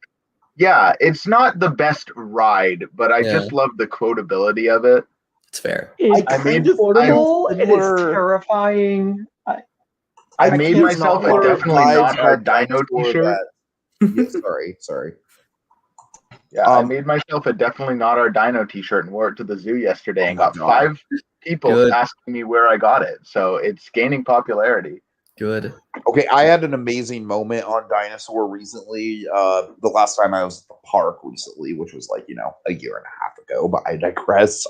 S5: yeah, it's not the best ride, but I just love the quotability of it.
S2: It's fair.
S1: It's quotable. It is terrifying.
S5: I made myself a definitely not our Dino t-shirt.
S3: Yeah, sorry.
S5: Yeah, I made myself a definitely not our Dino t-shirt and wore it to the zoo yesterday and got 5 people asking me where I got it. So it's gaining popularity.
S2: Good.
S3: Okay, I had an amazing moment on Dinosaur recently. The last time I was at the park recently, which was like, a year and a half ago, but I digress.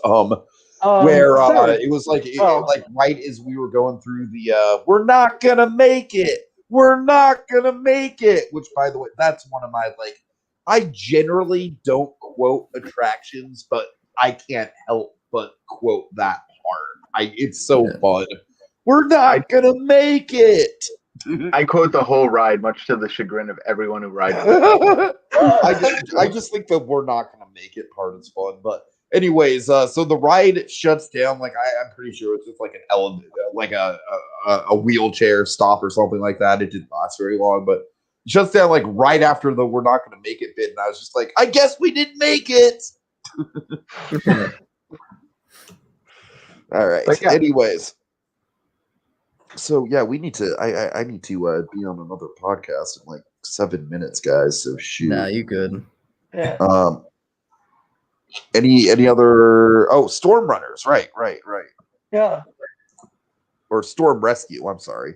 S3: Where it was like like right as we were going through the we're not gonna make it, which by the way, that's one of my like, I generally don't quote attractions, but I can't help but quote that part. It's so fun. We're not gonna make it.
S5: I quote the whole ride, much to the chagrin of everyone who rides
S3: it. I just think the "we're not gonna make it" part is fun, but anyways, so the ride shuts down. Like I'm pretty sure it's just like an element, like a wheelchair stop or something like that. It didn't last very long, but it shuts down like right after the "we're not going to make it" bit, and I was just like, I guess we didn't make it. All right. Yeah. Anyways, so yeah, we need to. I need to be on another podcast in like 7 minutes, guys. So shoot.
S2: Nah, you good.
S1: Yeah.
S3: Any other? Oh, Storm Runners, right.
S1: Yeah.
S3: Or Storm Rescue. I'm sorry.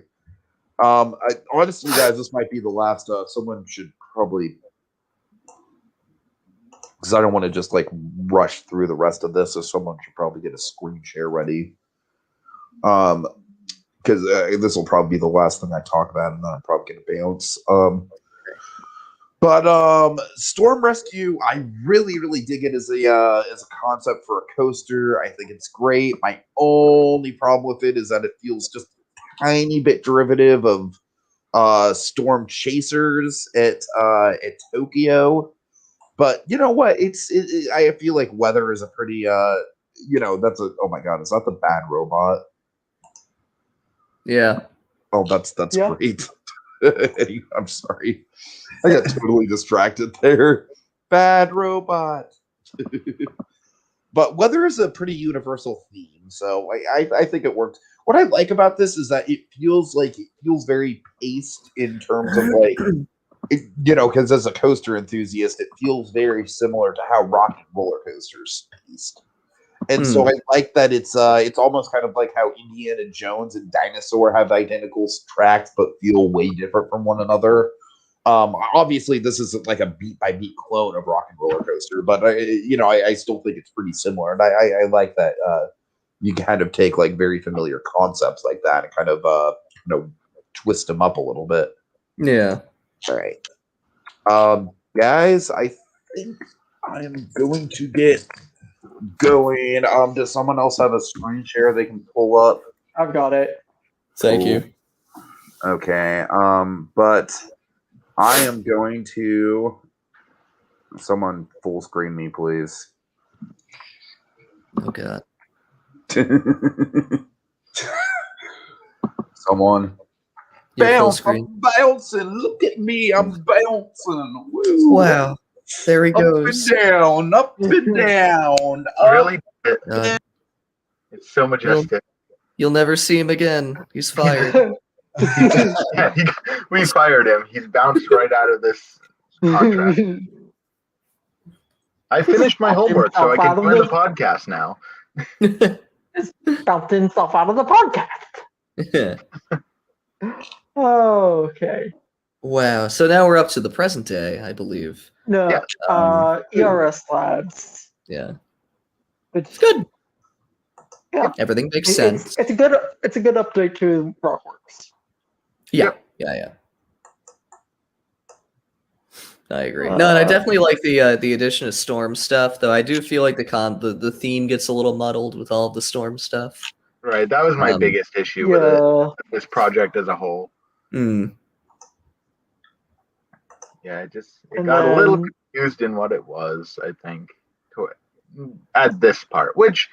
S3: Honestly, guys, this might be the last. Someone should probably, because I don't want to just like rush through the rest of this. So someone should probably get a screen share ready. Because this will probably be the last thing I talk about, and then I'm probably going to bounce. But Storm Rescue, I really, really dig it as a concept for a coaster. I think it's great. My only problem with it is that it feels just a tiny bit derivative of Storm Chasers at Tokyo. But you know what? I feel like Weather is a pretty that's oh my god, is that the Bad Robot?
S2: Yeah.
S3: Oh, that's great. I'm sorry. I got totally distracted there. Bad Robot. But Weather is a pretty universal theme, so I think it worked. What I like about this is that it feels very paced in terms of like, because as a coaster enthusiast, it feels very similar to how Rock and Roller Coaster's paced. And so I like that it's almost kind of like how Indiana Jones and Dinosaur have identical tracks but feel way different from one another. Obviously, this isn't like a beat-by-beat clone of Rock and Roller Coaster, but I still think it's pretty similar, and I like that you kind of take like very familiar concepts like that and kind of twist them up a little bit.
S2: Yeah.
S3: All right, guys, I think I am going to get going. Does someone else have a screen share they can pull up?
S1: I've got it.
S2: Thank
S3: Cool.
S2: you.
S3: Okay. But I am going to. Someone full screen me, please.
S2: Oh god.
S3: Someone.
S2: You're full
S3: Bounce!
S2: screen.
S3: I'm bouncing. Look at me. I'm bouncing. Woo.
S2: Wow. There he
S3: Up
S2: goes.
S3: and down. Up and down. Up.
S5: Really?
S2: God.
S5: It's so majestic.
S2: You'll never see him again. He's fired.
S5: Yeah, we fired him. He's bounced right out of this contract. I finished my homework, so I can join the podcast now.
S1: Bounced himself out of the podcast. Okay.
S2: Wow. So now we're up to the present day, I believe.
S1: No,
S5: Yeah.
S1: ERS Labs.
S2: Yeah.
S1: It's
S2: good.
S1: Yeah.
S2: Everything makes sense.
S1: It's a good update to Rockworks.
S2: Yeah. Yeah. I agree. No, and I definitely like the addition of Storm stuff, though I do feel like the theme gets a little muddled with all of the Storm stuff.
S5: Right, that was my biggest issue with it, with this project as a whole.
S2: Mm.
S5: Yeah, it got a little confused in what it was, I think, at this part, which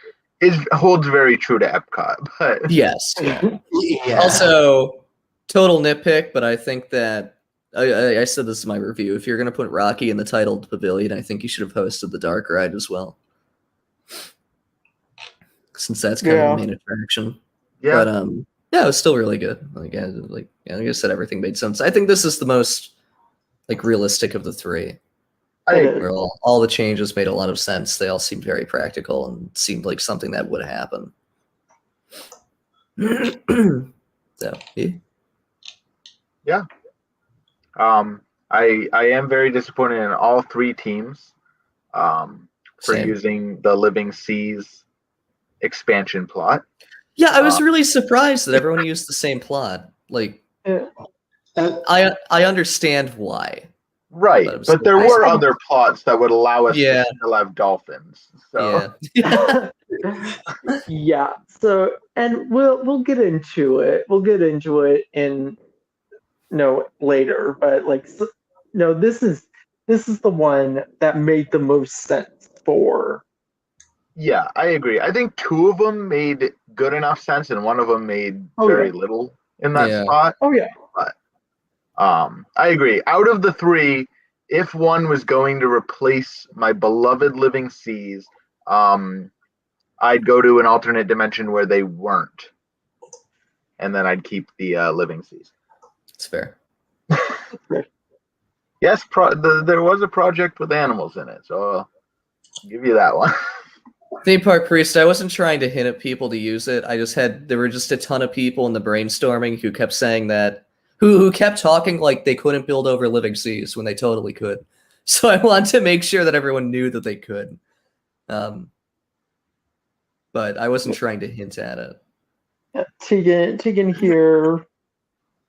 S5: holds very true to Epcot. But
S2: Yes.
S4: Yeah.
S2: Also, total nitpick, but I think that I said this in my review. If you're going to put Rocky in the titled Pavilion, I think you should have hosted the Dark Ride as well, since that's kind of the main attraction.
S5: Yeah,
S2: but yeah, it was still really good. Like I said, everything made sense. I think this is the most realistic of the three. Where all the changes made a lot of sense. They all seemed very practical and seemed like something that would happen. So
S5: yeah. I am very disappointed in all three teams for
S2: Same.
S5: using the Living Seas expansion plot.
S2: Yeah, I was really surprised that everyone used the same plot. I understand why.
S5: Right, but there were other plots that would allow us to still have dolphins. So
S1: yeah. So, and we'll get into it. We'll get into it in later. But this is the one that made the most sense for.
S5: Yeah, I agree. I think two of them made good enough sense, and one of them made very little in that spot.
S1: Oh yeah.
S5: But I agree. Out of the three, if one was going to replace my beloved Living Seas, I'd go to an alternate dimension where they weren't, and then I'd keep the Living Seas.
S2: It's fair.
S5: Yes, there was a project with animals in it, so I'll give you that one.
S2: Theme Park Priest, I wasn't trying to hint at people to use it. There were just a ton of people in the brainstorming who kept saying that, who kept talking like they couldn't build over Living Seas when they totally could. So I wanted to make sure that everyone knew that they could. But I wasn't trying to hint at it.
S1: Yeah, Tegan here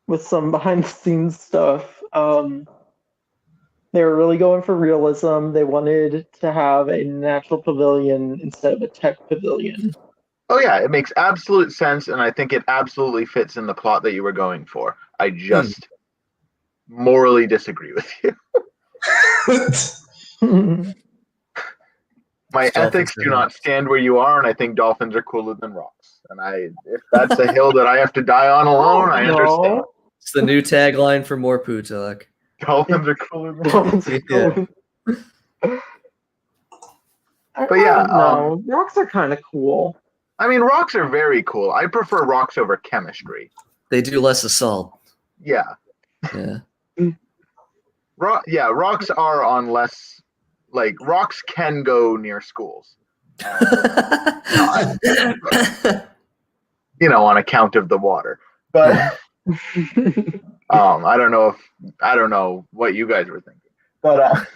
S1: with some behind the scenes stuff. They were really going for realism. They wanted to have a natural pavilion instead of a tech pavilion.
S5: Oh yeah, it makes absolute sense, and I think it absolutely fits in the plot that you were going for. I just morally disagree with you. My ethics do not stand where you are, and I think dolphins are cooler than rocks. And if that's a hill that I have to die on alone, I understand.
S2: It's the new tagline for More Pooh Talk.
S5: Dolphins are cooler than rocks. But yeah,
S1: no, rocks are kind of cool.
S5: I mean, rocks are very cool. I prefer rocks over chemistry.
S2: They do less assault.
S5: Yeah.
S2: Yeah.
S5: Rocks are on less. Rocks can go near schools. On account of the water. But I don't know what you guys were thinking. But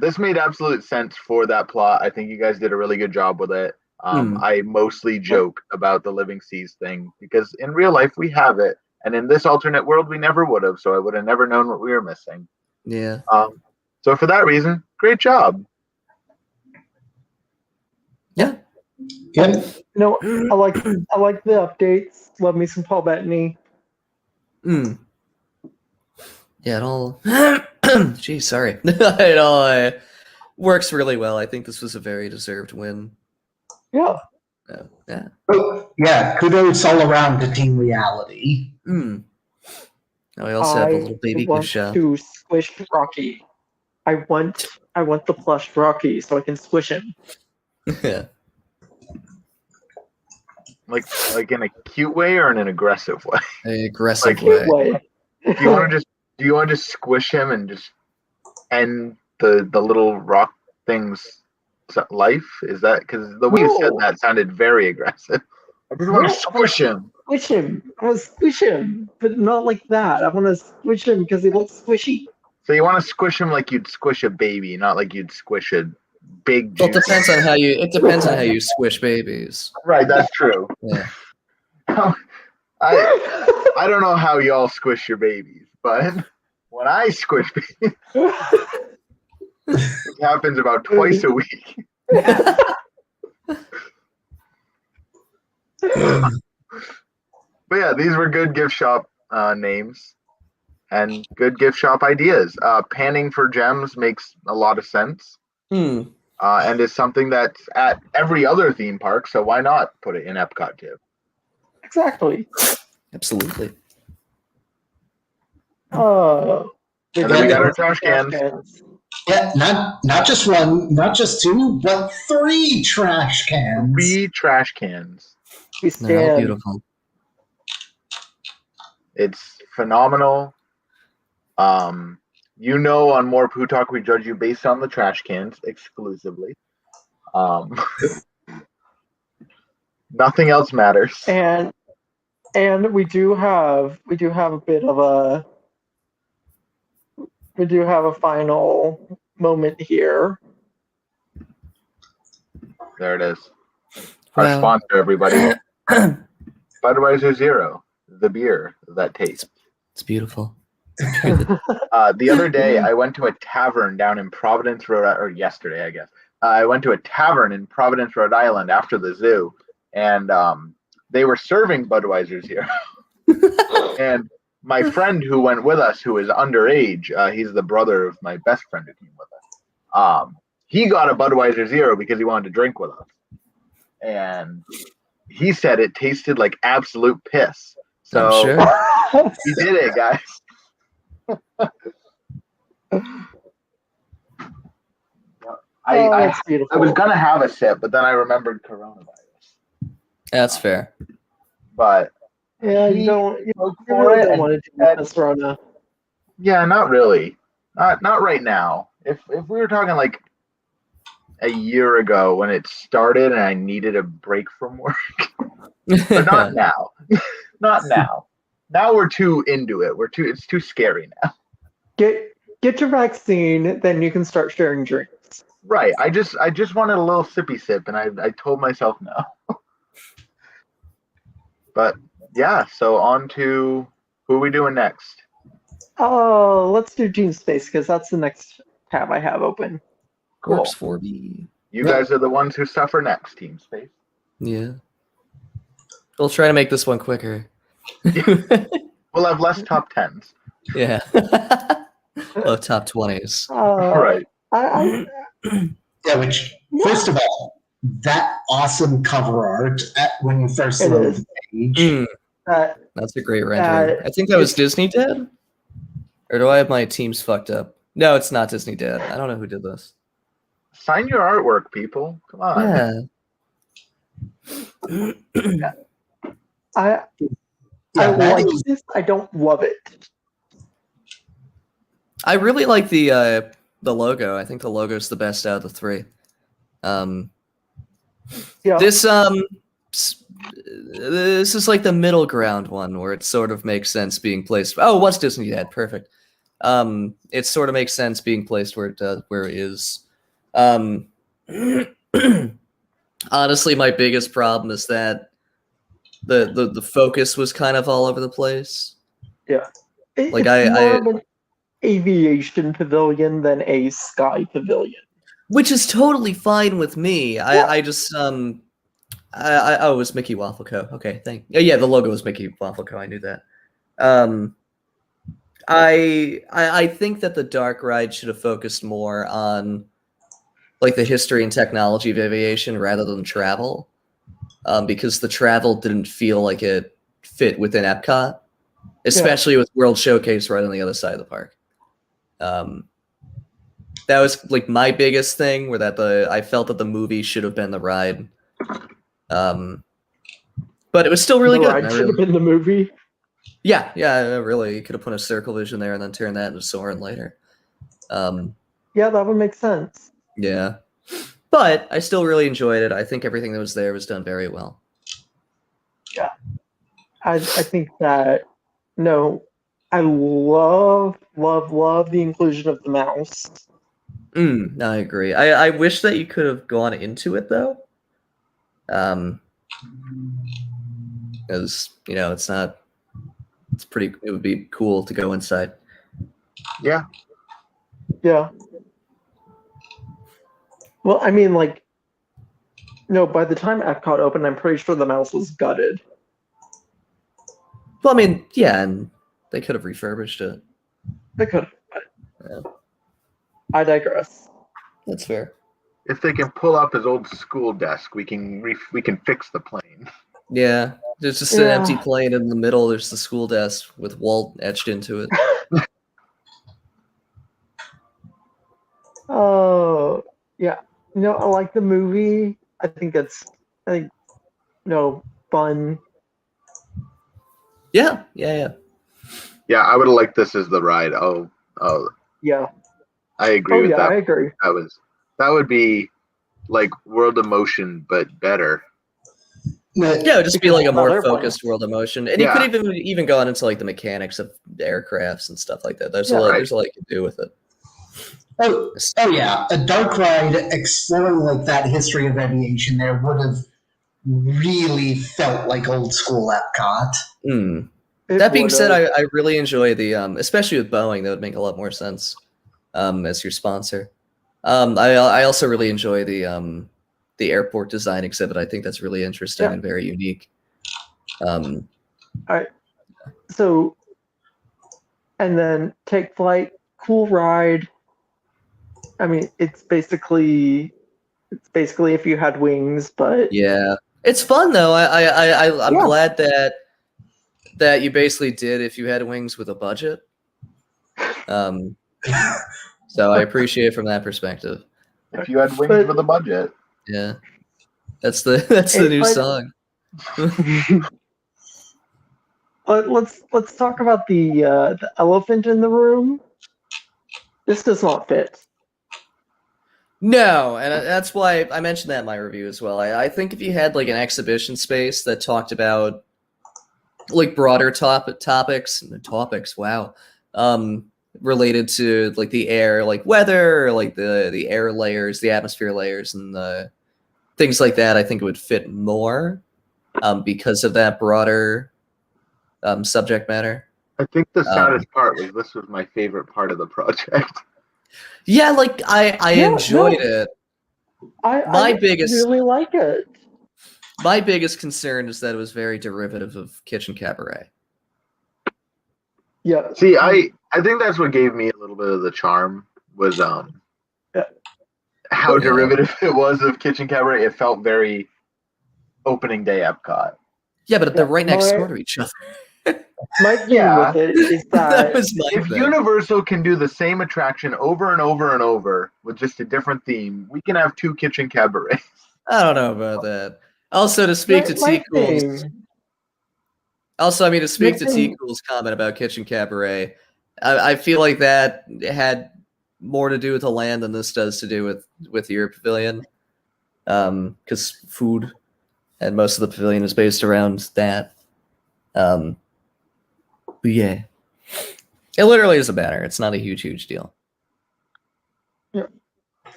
S5: this made absolute sense for that plot. I think you guys did a really good job with it. I mostly joke about the Living Seas thing because in real life we have it, and in this alternate world we never would have, so I would have never known what we were missing.
S2: Yeah.
S5: So for that reason, great job.
S4: Yep.
S1: No, I like the updates. Love me some Paul Bettany.
S2: Yeah, it all. Geez, sorry. It all works really well. I think this was a very deserved win.
S1: Yeah.
S2: Yeah.
S4: Oh, yeah, kudos all around to Team Reality.
S2: Now we also have a little baby
S1: want
S2: gift shop.
S1: to squish Rocky. I want the plush Rocky so I can squish him.
S2: Yeah.
S5: Like in a cute way or in an aggressive way?
S2: An aggressive
S1: Cute
S2: way.
S1: way.
S5: Do you want to just squish him and just end the little rock thing's life? Is that because the way you said
S1: No.
S5: that sounded very aggressive? I just want to squish him.
S1: Squish him. I want to squish him, but not like that. I want to squish him because he looks squishy.
S5: So you want to squish him like you'd squish a baby, not like you'd squish a big.
S2: Well, it depends on how you. It depends on how you squish babies.
S5: Right, that's true.
S2: Yeah.
S5: I don't know how y'all squish your babies, but when I squish babies, it happens about twice a week. But yeah, these were good gift shop names and good gift shop ideas. Panning for gems makes a lot of sense. And is something that's at every other theme park, so why not put it in Epcot too?
S1: Exactly.
S2: Absolutely.
S1: Oh.
S5: And then we got our trash cans.
S4: Yeah, not just one, not just two, but 3 trash cans.
S5: 3 trash cans.
S1: We
S2: They're all
S1: stand.
S2: beautiful.
S5: It's phenomenal. You know, on More Pooh Talk, we judge you based on the trash cans exclusively. Nothing else matters.
S1: And we do have a bit of a final moment here.
S5: There it is. Our
S2: Wow.
S5: sponsor, everybody. Budweiser Zero, the beer that tastes.
S2: It's beautiful.
S5: The other day, I went to a tavern down in Providence, or yesterday, I guess. I went to a tavern in Providence, Rhode Island after the zoo, and they were serving Budweiser Zero. And my friend who went with us, who is underage, he's the brother of my best friend who came with us. He got a Budweiser Zero because he wanted to drink with us. And he said it tasted like absolute piss. So
S2: I'm sure.
S5: he did it, guys.
S1: That's beautiful.
S5: I was gonna have a sip, but then I remembered coronavirus.
S2: That's fair.
S5: But
S1: Yeah, you really don't want to do this, Rona.
S5: yeah, not really. Not right now. If we were talking like a year ago when it started and I needed a break from work, but not now. Not now. Now we're too into it. It's too scary now.
S1: Get your vaccine, then you can start sharing drinks.
S5: Right. I just wanted a little sippy sip, and I told myself no. But yeah, so on to who are we doing next?
S1: Oh, let's do Gene Space because that's the next tab I have open.
S5: Cool.
S2: Corpse 4B.
S5: You guys are the ones who suffer next, Team Space.
S2: Yeah. We'll try to make this one quicker.
S5: We'll have less top 10s.
S2: Yeah. Oh, top 20s.
S5: Right.
S4: Yeah, which, first of all, that awesome cover art when you first
S1: It
S4: load
S1: is.
S4: the page.
S2: That's a great render. I think that was Disney Dad? Or do I have my teams fucked up? No, it's not Disney Dad. I don't know who did this.
S5: Sign your artwork, people. Come on.
S2: Yeah.
S1: I like this. I don't love it.
S2: I really like the logo. I think the logo's the best out of the 3.
S1: Yeah.
S2: This is like the middle ground one where it sort of makes sense being placed. Oh, what's Disney Dad? Perfect. It sort of makes sense being placed where it is. Honestly, my biggest problem is that the focus was kind of all over the place.
S1: Yeah.
S2: Like
S1: it's more of an aviation pavilion than a sky pavilion.
S2: Which is totally fine with me. I just Oh, it was Mickey Waffle Co. Okay, yeah, the logo was Mickey Waffle Co. I knew that. I think that the dark ride should have focused more on like the history and technology of aviation rather than travel, because the travel didn't feel like it fit within Epcot, especially with World Showcase right on the other side of the park. That was like my biggest thing, where I felt that the movie should have been the ride. But it was still really
S1: The
S2: good.
S1: ride should have been the movie.
S2: Yeah, really. You could have put a circle vision there and then turn that into Soarin' later.
S1: Yeah, that would make sense.
S2: Yeah. But I still really enjoyed it. I think everything that was there was done very well.
S1: Yeah. I think that, I love the inclusion of the mouse.
S2: I agree. I wish that you could have gone into it, though. Because, it would be cool to go inside.
S5: Yeah.
S1: Yeah. Well, I mean, by the time Epcot opened, I'm pretty sure the mouse was gutted.
S2: Well, I mean, yeah, and they could have refurbished it.
S1: They could have. Yeah. I digress.
S2: That's fair.
S5: If they can pull up his old school desk, we can fix the plane.
S2: Yeah, there's just an empty plane in the middle. There's the school desk with Walt etched into it.
S1: Oh, yeah. I like the movie. I think fun.
S2: Yeah.
S5: Yeah, I would have liked this as the ride. Oh.
S1: Yeah.
S5: I agree with that.
S1: I agree.
S5: That would be like World of Motion, but better.
S2: Yeah, it would just be like a more focused World of Motion, and you could even go on into like the mechanics of aircrafts and stuff like that. There's a lot you can do with it.
S4: Oh yeah, a dark ride exploring like that history of aviation there would have really felt like old school Epcot.
S2: That being said, I really enjoy the especially with Boeing. That would make a lot more sense as your sponsor. I also really enjoy the airport design exhibit. I think that's really interesting and very unique.
S1: All right. So, and then Take Flight, cool ride. I mean, it's basically if you had wings, but
S2: yeah, it's fun though. I'm glad that you basically did if you had wings with a budget. So I appreciate it from that perspective.
S5: If you had wings with a budget.
S2: Yeah. That's the new song.
S1: Let's talk about the elephant in the room. This does not fit.
S2: No, and that's why I mentioned that in my review as well. I think if you had like an exhibition space that talked about like broader topics, wow, related to like the air, like weather, or like the air layers, the atmosphere layers, and the things like that, I think it would fit more because of that broader subject matter.
S5: I think the saddest part was this was my favorite part of the project.
S2: Yeah, like I enjoyed it.
S1: I really like it.
S2: My biggest concern is that it was very derivative of Kitchen Cabaret.
S1: Yeah.
S5: See, I think that's what gave me a little bit of the charm was how derivative it was of Kitchen Cabaret. It felt very opening day Epcot.
S2: Yeah, but they're right next door to each other.
S1: My thing with it is that
S5: if Universal can do the same attraction over and over and over with just a different theme, we can have two Kitchen Cabarets.
S2: I don't know about that. Also, to speak to T Cool's, T Cool's comment about Kitchen Cabaret, I feel like that had more to do with the land than this does to do with your pavilion, because food and most of the pavilion is based around that. But yeah, it literally is a banner. It's not a huge deal.
S1: Yeah,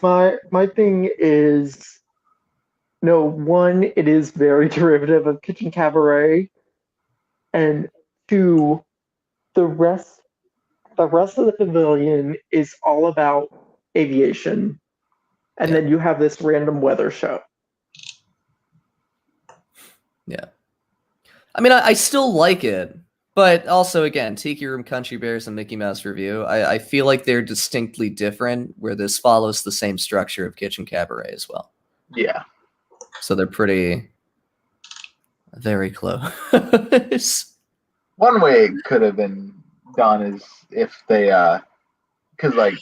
S1: my thing is, one, it is very derivative of Kitchen Cabaret, and two, the rest of the pavilion is all about aviation, and then you have this random weather show.
S2: Yeah. I mean, I still like it, but also, again, Tiki Room, Country Bears, and Mickey Mouse Review, I feel like they're distinctly different, where this follows the same structure of Kitchen Cabaret as well.
S5: Yeah.
S2: So they're very close.
S5: One way it could have been done is if they, because like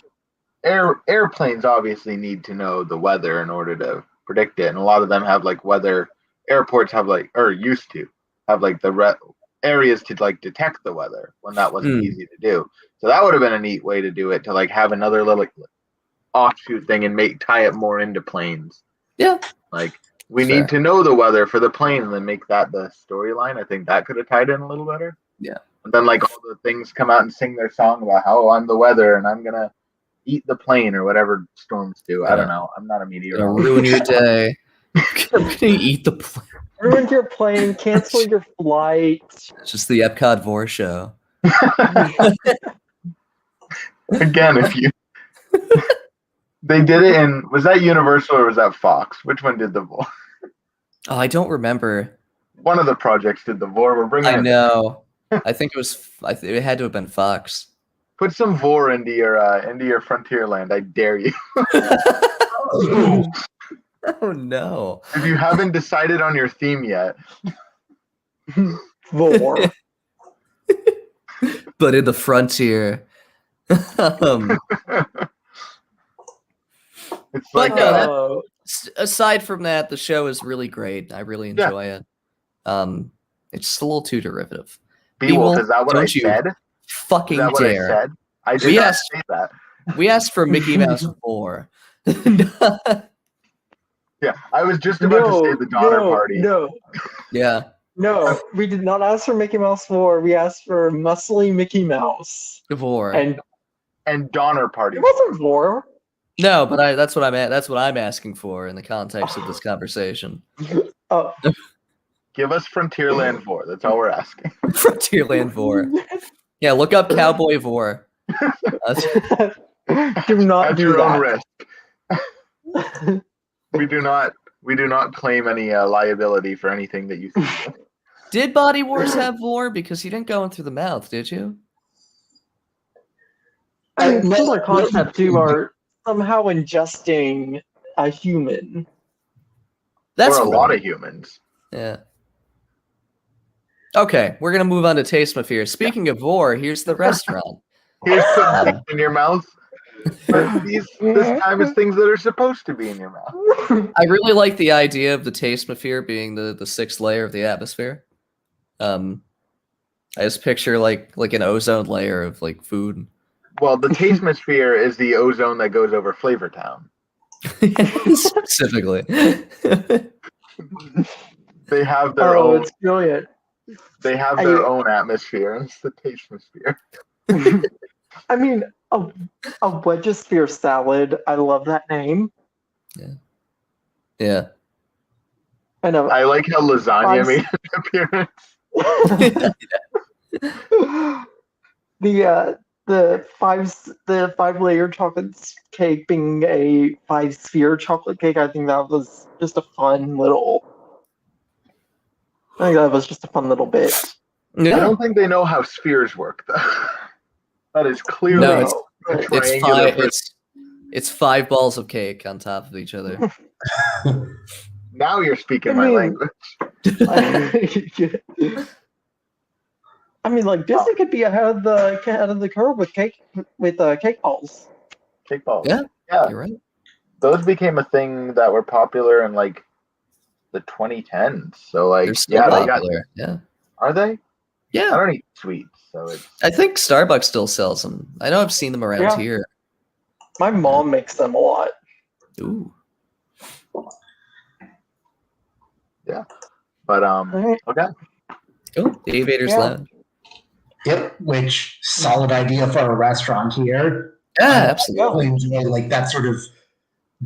S5: airplanes obviously need to know the weather in order to predict it, and a lot of them have like weather. Airports have like, or used to have like the areas to like detect the weather when that wasn't easy to do. So that would have been a neat way to do it, to like have another little offshoot thing and tie it more into planes.
S2: Yeah.
S5: Like, we need to know the weather for the plane and then make that the storyline. I think that could have tied in a little better.
S2: Yeah.
S5: And then like all the things come out and sing their song about how I'm the weather and I'm gonna eat the plane or whatever storms do. I don't know. I'm not a meteorologist.
S2: Ruin your day. I'm gonna eat the plane.
S1: Ruined your plane, cancel your flight.
S2: It's just the Epcot Vor show.
S5: Again, if you they did it in, was that Universal or was that Fox? Which one did the Vor?
S2: Oh, I don't remember.
S5: One of the projects did the Vor. We're bringing
S2: I
S5: it.
S2: know. I think it was. It had to have been Fox.
S5: Put some Vor into your Frontierland. I dare you.
S2: Oh no!
S5: If you haven't decided on your theme yet.
S1: Vor.
S2: But in the frontier.
S5: It's like
S2: aside from that, the show is really great. I really enjoy it. It's just a little too derivative.
S5: Beowulf, is that what I said?
S2: Fucking
S5: is that what
S2: dare!
S5: I said? I did not say that.
S2: We asked for Mickey Mouse 4.
S5: Yeah, I was just about to say the Donner Party.
S1: No.
S2: Yeah.
S1: No, we did not ask for Mickey Mouse 4. We asked for Muscly Mickey Mouse.
S2: Vor.
S5: And Donner Party.
S1: It wasn't Vor.
S2: No, but that's what I'm asking for in the context of this conversation.
S1: Oh.
S5: Give us Frontierland Vor. That's all we're asking.
S2: Frontierland Vor. Yeah, look up Cowboy Vor.
S1: Do not
S5: at
S1: do
S5: your
S1: that.
S5: own risk. We do not claim any liability for anything that you see.
S2: Did Body Wars have Vor? Because you didn't go in through the mouth, did you?
S1: I mean, similar concept to are somehow ingesting a human.
S2: That's
S5: or a
S2: cool.
S5: lot of humans.
S2: Yeah. Okay, we're gonna move on to Taste-Mafear. Speaking of Vor, here's the restaurant.
S5: Here's putting things in your mouth. This time is things that are supposed to be in your mouth.
S2: I really like the idea of the Taste-Mafear being the sixth layer of the atmosphere. I just picture like an ozone layer of like food.
S5: Well, the Taste-Mafear is the ozone that goes over Flavortown.
S2: Specifically.
S5: They have their own.
S1: It's brilliant.
S5: They have their own atmosphere. It's the Taste-Mafear.
S1: I mean, a Wedgesphere salad. I love that name.
S2: Yeah. Yeah.
S1: I know.
S5: I like how lasagna made an appearance.
S1: The 5-layer chocolate cake being a 5-sphere chocolate cake. I think that was just a fun little. I think that was just a fun little bit.
S2: Yeah.
S5: I don't think they know how spheres work, though. That is clearly a triangular.
S2: It's 5 balls of cake on top of each other.
S5: Now you're speaking my language.
S1: I mean, like Disney could be ahead of the curve with cake balls.
S5: Cake balls.
S2: Yeah,
S5: yeah,
S2: you're right.
S5: Those became a thing that were popular in like the 2010s. So like,
S2: They're still popular. Yeah.
S5: Are they?
S2: Yeah.
S5: I don't eat sweets, so it's.
S2: I think Starbucks still sells them. I know I've seen them around here.
S1: My mom makes them a lot.
S2: Ooh.
S5: Yeah. But okay.
S2: Cool. The Aviator's Lounge.
S4: Yep, which solid idea for a restaurant here.
S2: Yeah, absolutely.
S4: I really enjoy like that sort of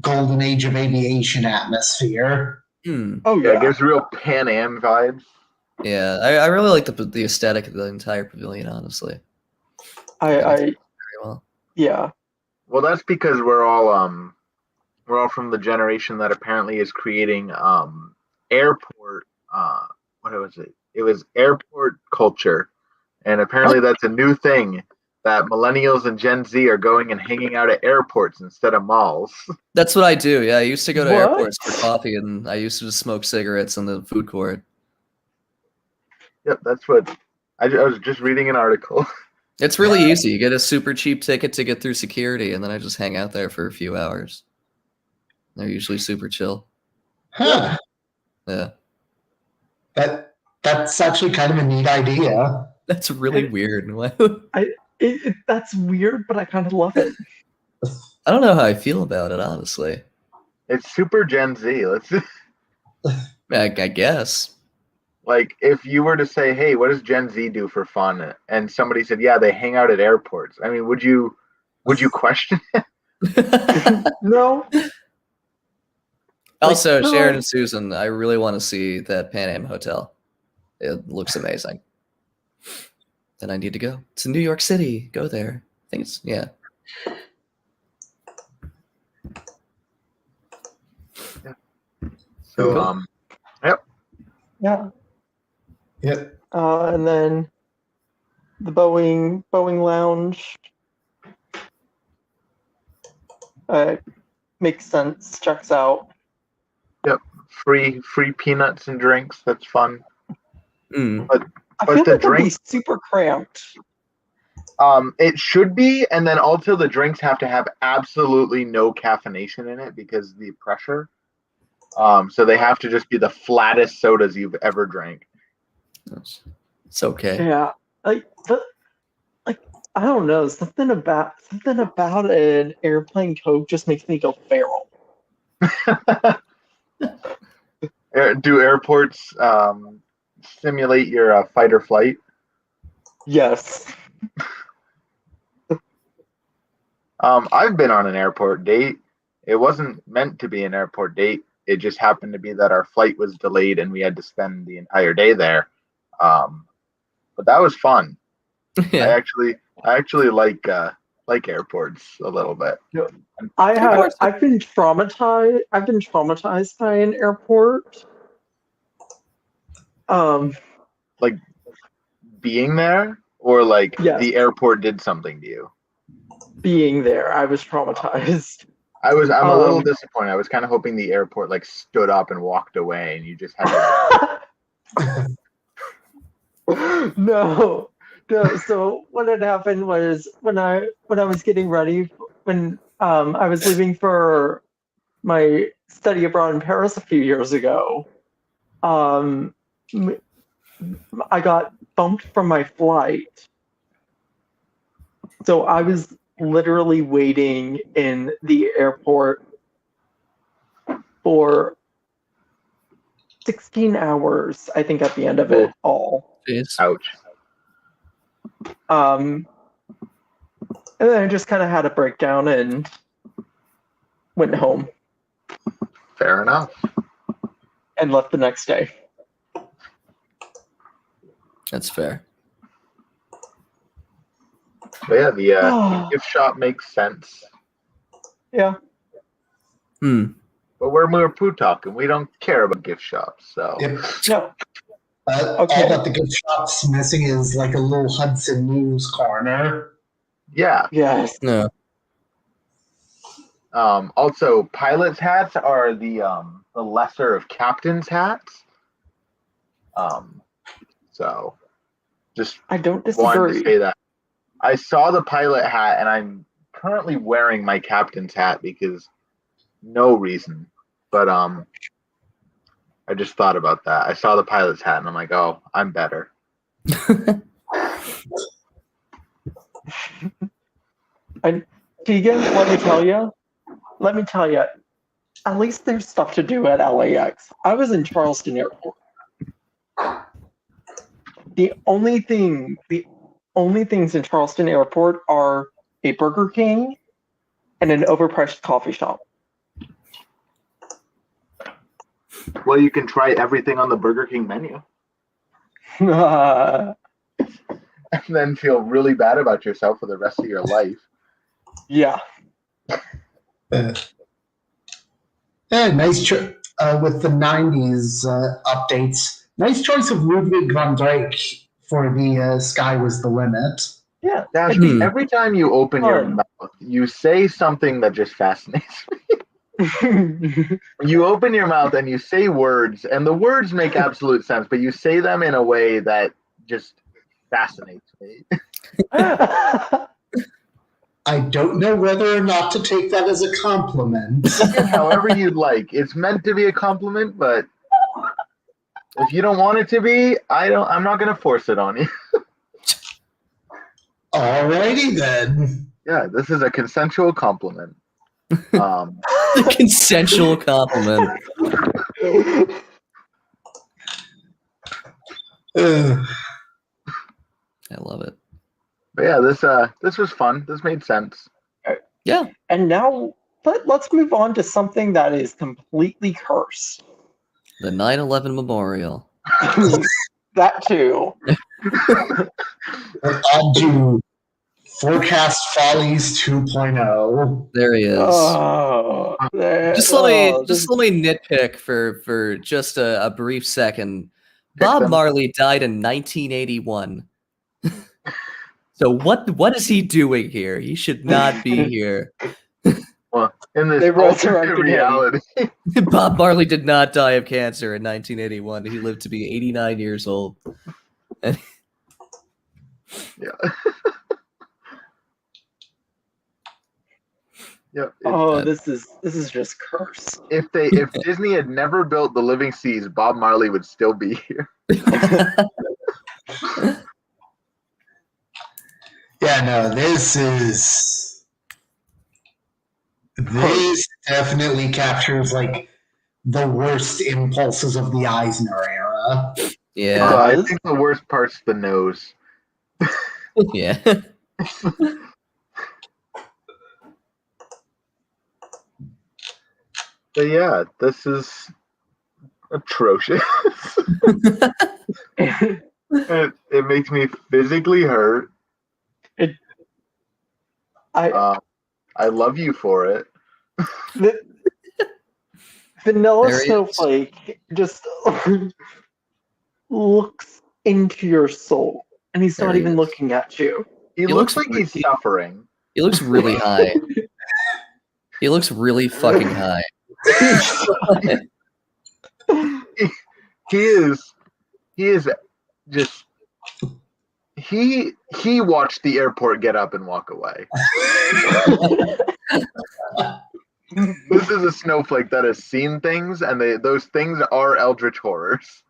S4: golden age of aviation atmosphere.
S1: Oh yeah,
S5: it gives real Pan Am vibes.
S2: Yeah, I really like the aesthetic of the entire pavilion. Honestly,
S1: very
S2: well.
S1: Yeah.
S5: Well, that's because we're all from the generation that apparently is creating airport was it? It was airport culture, and apparently that's a new thing that millennials and Gen Z are going and hanging out at airports instead of malls.
S2: That's what I do. Yeah, I used to go to
S1: What?
S2: airports for coffee, and I used to just smoke cigarettes in the food court.
S5: Yep, that's what I was just reading an article.
S2: It's really easy. You get a super cheap ticket to get through security, and then I just hang out there for a few hours. They're usually super chill.
S4: Huh.
S2: Yeah.
S4: That's actually kind of a neat idea.
S2: That's really weird.
S1: That's weird, but I kind of love it.
S2: I don't know how I feel about it, honestly.
S5: It's super Gen Z.
S2: I guess.
S5: Like, if you were to say, hey, what does Gen Z do for fun? And somebody said, yeah, they hang out at airports. I mean, would you question it?
S1: No.
S2: Also,
S1: no.
S2: Sharon and Susan, I really want to see that Pan Am Hotel. It looks amazing. And I need to go. It's in New York City. Go there. I think it's, yeah.
S5: So,
S2: Cool.
S5: yep.
S1: Yeah.
S4: Yep.
S1: And then the Boeing Lounge. Makes sense. Checks out.
S5: Yep. Free peanuts and drinks. That's fun.
S2: Mm.
S1: I
S5: But
S1: feel
S5: the
S1: like it'll be
S5: drink-
S1: super cramped.
S5: It should be, and then also the drinks have to have absolutely no caffeination in it because of the pressure. So they have to just be the flattest sodas you've ever drank.
S2: It's okay.
S1: Yeah. I don't know. Something about an airplane Coke just makes me go feral.
S5: Do airports simulate your fight or flight?
S1: Yes.
S5: I've been on an airport date. It wasn't meant to be an airport date. It just happened to be that our flight was delayed and we had to spend the entire day there. But that was fun.
S2: Yeah.
S5: I actually like airports a little bit.
S1: I've been traumatized. I've been traumatized by an airport.
S5: Like being there, or like
S1: Yes.
S5: the airport did something to you.
S1: Being there, I was traumatized.
S5: I'm a little disappointed. I was kind of hoping the airport like stood up and walked away, and you just had to.
S1: No. So what had happened was when I was getting ready, when I was leaving for my study abroad in Paris a few years ago, I got bumped from my flight. So I was literally waiting in the airport for 16 hours, I think, at the end of it all.
S2: Jeez.
S5: Ouch.
S1: And then I just kind of had a breakdown and went home
S5: Fair enough.
S1: and left the next day.
S2: That's fair.
S5: But yeah, the gift shop makes sense.
S1: Yeah.
S2: Hmm.
S5: But we're More Pooh Talk, and we don't care about gift shops. So
S4: Yep.
S1: No.
S4: All that the gift shop's missing is like a little Hudson News corner.
S5: yeah.
S1: Yes.
S2: No.
S5: Also, pilot's hats are the lesser of captain's hats. So just
S1: I don't
S5: wanted to
S1: disagree.
S5: say that. I saw the pilot hat, and I'm currently wearing my captain's hat because no reason. But I just thought about that. I saw the pilot's hat, and I'm like, oh, I'm better.
S1: Tegan, let me tell you, at least there's stuff to do at LAX. I was in Charleston Airport. The only things in Charleston Airport are a Burger King and an overpriced coffee shop.
S5: Well, you can try everything on the Burger King menu
S1: Yeah.
S5: and then feel really bad about yourself for the rest of your life.
S4: Nice trip with the 90s updates. Nice choice of Ludwig von Drake for the Sky Was the Limit.
S1: Yeah.
S5: Dashby, every time you open your
S1: fun.
S5: mouth, you say something that just fascinates me. You open your mouth and you say words, and the words make absolute sense, but you say them in a way that just fascinates me.
S4: I don't know whether or not to take that as a compliment.
S5: However you'd like. It's meant to be a compliment, but if you don't want it to be, I'm not going to force it on you.
S4: Alrighty then.
S5: Yeah, this is a consensual compliment.
S2: The consensual compliment.
S4: Ugh.
S2: I love it.
S5: But yeah, this was fun. This made sense.
S2: Yeah.
S1: And now, let's move on to something that is completely cursed.
S2: The 9/11 memorial.
S1: That too.
S4: On to Forecast Follies 2.0.
S2: There he is.
S1: Oh,
S2: Just let me nitpick for just a brief second. Bob
S5: them.
S2: Marley died in 1981. So what is he doing here? He should not be here.
S5: Well, in this
S1: They
S5: alternate
S1: resurrected him.
S5: reality.
S2: Bob Marley did not die of cancer in 1981. He lived to be 89 years old.
S5: Yeah. Yeah.
S1: Oh, this is just cursed.
S5: If Disney had never built the Living Seas, Bob Marley would still be here.
S4: Yeah, no, this definitely captures like the worst impulses of the Eisner era.
S2: Yeah.
S5: I think the worst part's the nose.
S2: Yeah.
S5: But yeah, this is atrocious. It makes me physically hurt. I love you for it.
S1: Vanilla
S2: There he is.
S1: Snowflake just looks into your soul, and he's
S2: There
S1: not
S2: he
S1: even
S2: is.
S1: looking at you.
S5: He looks like he's suffering.
S2: He looks really high. He looks really fucking high.
S5: He is just he watched the airport get up and walk away. This is a snowflake that has seen things, and those things are eldritch horrors.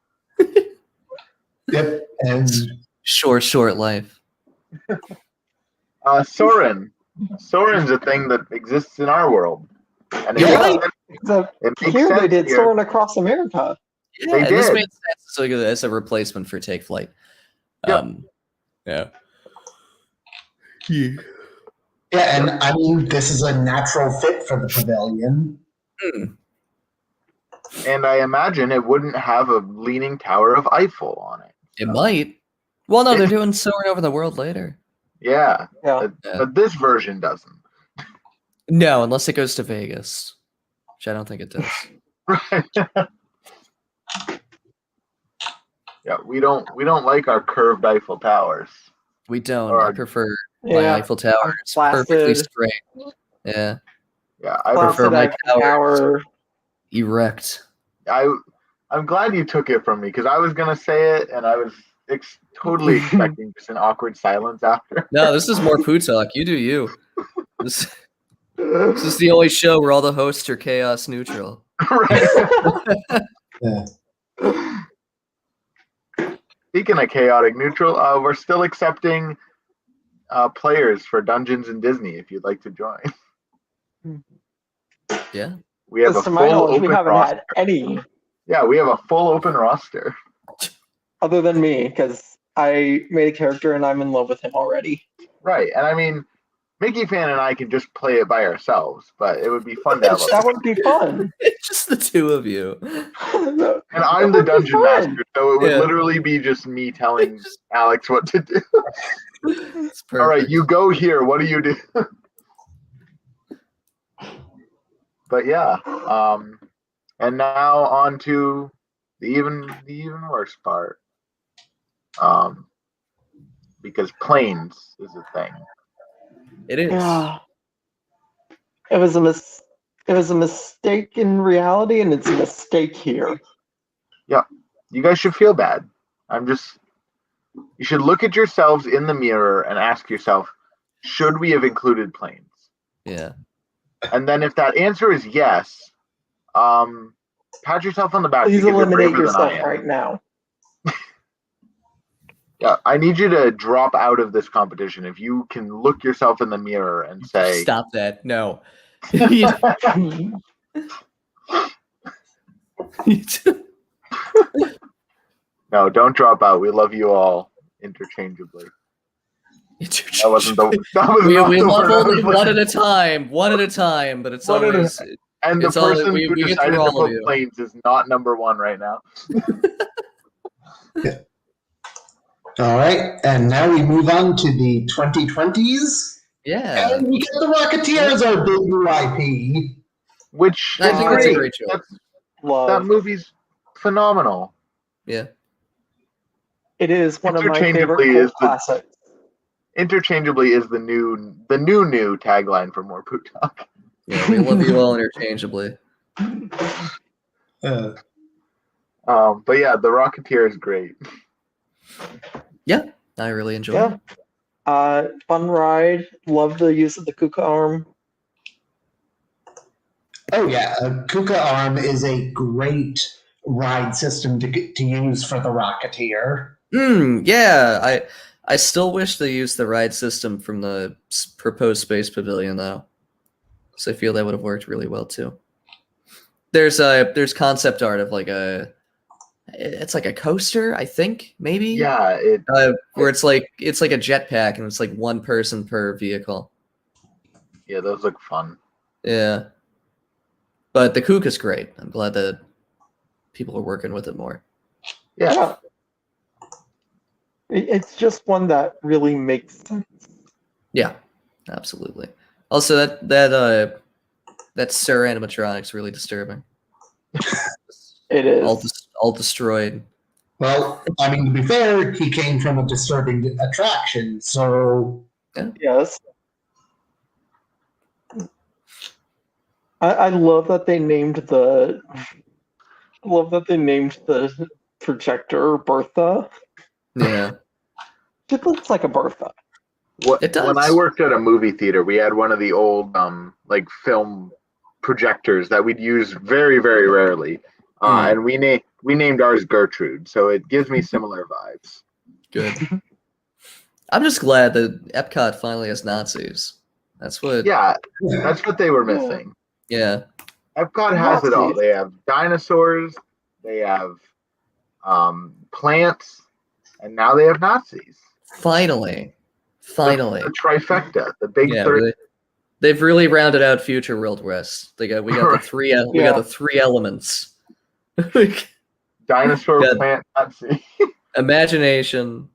S4: Yep, and
S2: Short life.
S5: Soren. Soren's a thing that exists in our world. And
S2: You're right.
S1: Except
S5: It makes
S1: here they
S5: sense
S1: did
S5: here.
S1: Soaring Across America.
S2: Yeah,
S5: They
S2: and this
S5: did.
S2: made sense as a replacement for Take Flight.
S5: Yep.
S2: Yeah.
S4: yeah, and I mean this is a natural fit for the Pavilion.
S5: And I imagine it wouldn't have a leaning tower of Eiffel on it.
S2: It might. Well, no, they're doing Soaring Over the World later.
S5: Yeah,
S1: Yeah.
S5: but this version doesn't.
S2: No, unless it goes to Vegas, which I don't think it does.
S5: Yeah, we don't like our curved Eiffel towers.
S2: We don't.
S5: Or-
S2: I prefer my
S1: Yeah.
S2: Eiffel Tower. It's perfectly straight. Yeah.
S5: Yeah, I
S2: prefer
S1: Placid
S2: my
S1: Eiffel
S2: tower.
S1: Tower.
S2: Erect.
S5: I'm glad you took it from me because I was gonna say it and I was totally expecting just an awkward silence after.
S2: No, this is More Pooh Talk. You do you. This is the only show where all the hosts are chaos neutral.
S4: Yeah.
S5: Speaking of chaotic neutral, we're still accepting players for Dungeons and Disney if you'd like to join.
S2: Yeah.
S5: We have a
S1: Because to
S5: full
S1: my knowledge,
S5: open
S1: we haven't
S5: roster.
S1: had any
S5: Yeah, we have a full open roster.
S1: other than me, because I made a character and I'm in love with him already.
S5: Right, and I mean, Mickey Fan and I can just play it by ourselves, but it would be fun to have
S1: That would be fun.
S2: It's just the two of you.
S5: And I'm the
S1: would be
S5: dungeon
S1: fun.
S5: master, so it would
S2: Yeah.
S5: literally be just me telling Alex what to do.
S2: It's perfect.
S5: All right, you go here. What do you do? But yeah, and now on to The even worse part. Because planes is a thing.
S2: It is.
S1: Yeah. It was a mistake in reality, and it's a mistake here.
S5: Yeah. You guys should feel bad. You should look at yourselves in the mirror and ask yourself, should we have included planes?
S2: Yeah.
S5: And then if that answer is yes, pat yourself on the back.
S1: Please
S5: because you're
S1: eliminate
S5: braver than I
S1: yourself
S5: am.
S1: right now.
S5: Yeah, I need you to drop out of this competition. If you can look yourself in the mirror and say,
S2: Stop that. No.
S5: no, don't drop out. We love you all interchangeably. That wasn't the. That was
S2: we
S5: not the
S2: love
S5: word I was
S2: only one
S5: looking
S2: at a time. One at a time, but it's
S5: One at a-
S2: always.
S5: And the
S2: It's all-
S5: person
S2: we
S5: who
S2: get
S5: decided
S2: through
S5: to
S2: all of
S5: put
S2: you.
S5: planes is not number one right now.
S4: All right, and now we move on to the 2020s.
S2: Yeah.
S4: And we get the Rocketeer as our big new IP.
S5: Which
S2: I
S5: is
S2: think that's a
S5: great.
S2: great choice.
S5: That
S1: Love.
S5: movie's phenomenal.
S2: Yeah.
S1: It is one of my
S5: Interchangeably
S1: favorite
S5: is
S1: cult
S5: the-
S1: classics.
S5: Interchangeably is the new tagline for More Pooh Talk.
S2: Yeah, we love you all interchangeably.
S4: Uh,
S5: But yeah, the Rocketeer is great.
S2: Yeah, I really enjoy
S1: Yeah.
S2: it.
S1: Fun ride. Love the use of the Kuka arm.
S4: oh yeah, Kuka Arm is a great ride system to use for the Rocketeer.
S2: Yeah, I still wish they used the ride system from the proposed Space Pavilion, though. So I feel that would have worked really well, too. There's concept art of it's like a coaster, I think, maybe?
S5: Yeah,
S2: Where it's like a jetpack and it's like one person per vehicle.
S5: yeah, those look fun.
S2: Yeah. But the Kuka's great. I'm glad that people are working with it more.
S5: Yeah.
S1: It's just one that really makes sense.
S2: Yeah, absolutely. Also, that Sir animatronic's really disturbing.
S1: It is.
S2: All destroyed.
S4: Well, I mean, to be fair, he came from a disturbing attraction, so
S1: Yes. I love that they named the projector Bertha.
S2: Yeah.
S1: It looks like a Bertha.
S2: It does.
S5: When I worked at a movie theater, we had one of the old film projectors that we'd use very, very rarely, and we named ours Gertrude, so it gives me similar vibes.
S2: Good. I'm just glad that Epcot finally has Nazis. That's what.
S5: Yeah, that's what they were missing.
S2: Yeah.
S5: Epcot has it all.
S1: Nazis.
S5: They have dinosaurs, they have plants, and now they have Nazis.
S2: Finally.
S5: The trifecta, the big
S2: Yeah,
S5: three.
S2: they've really rounded out Future World West. We got the three. We got the three elements.
S5: Dinosaur,
S2: Yeah.
S5: plant, Nazi.
S2: Imagination,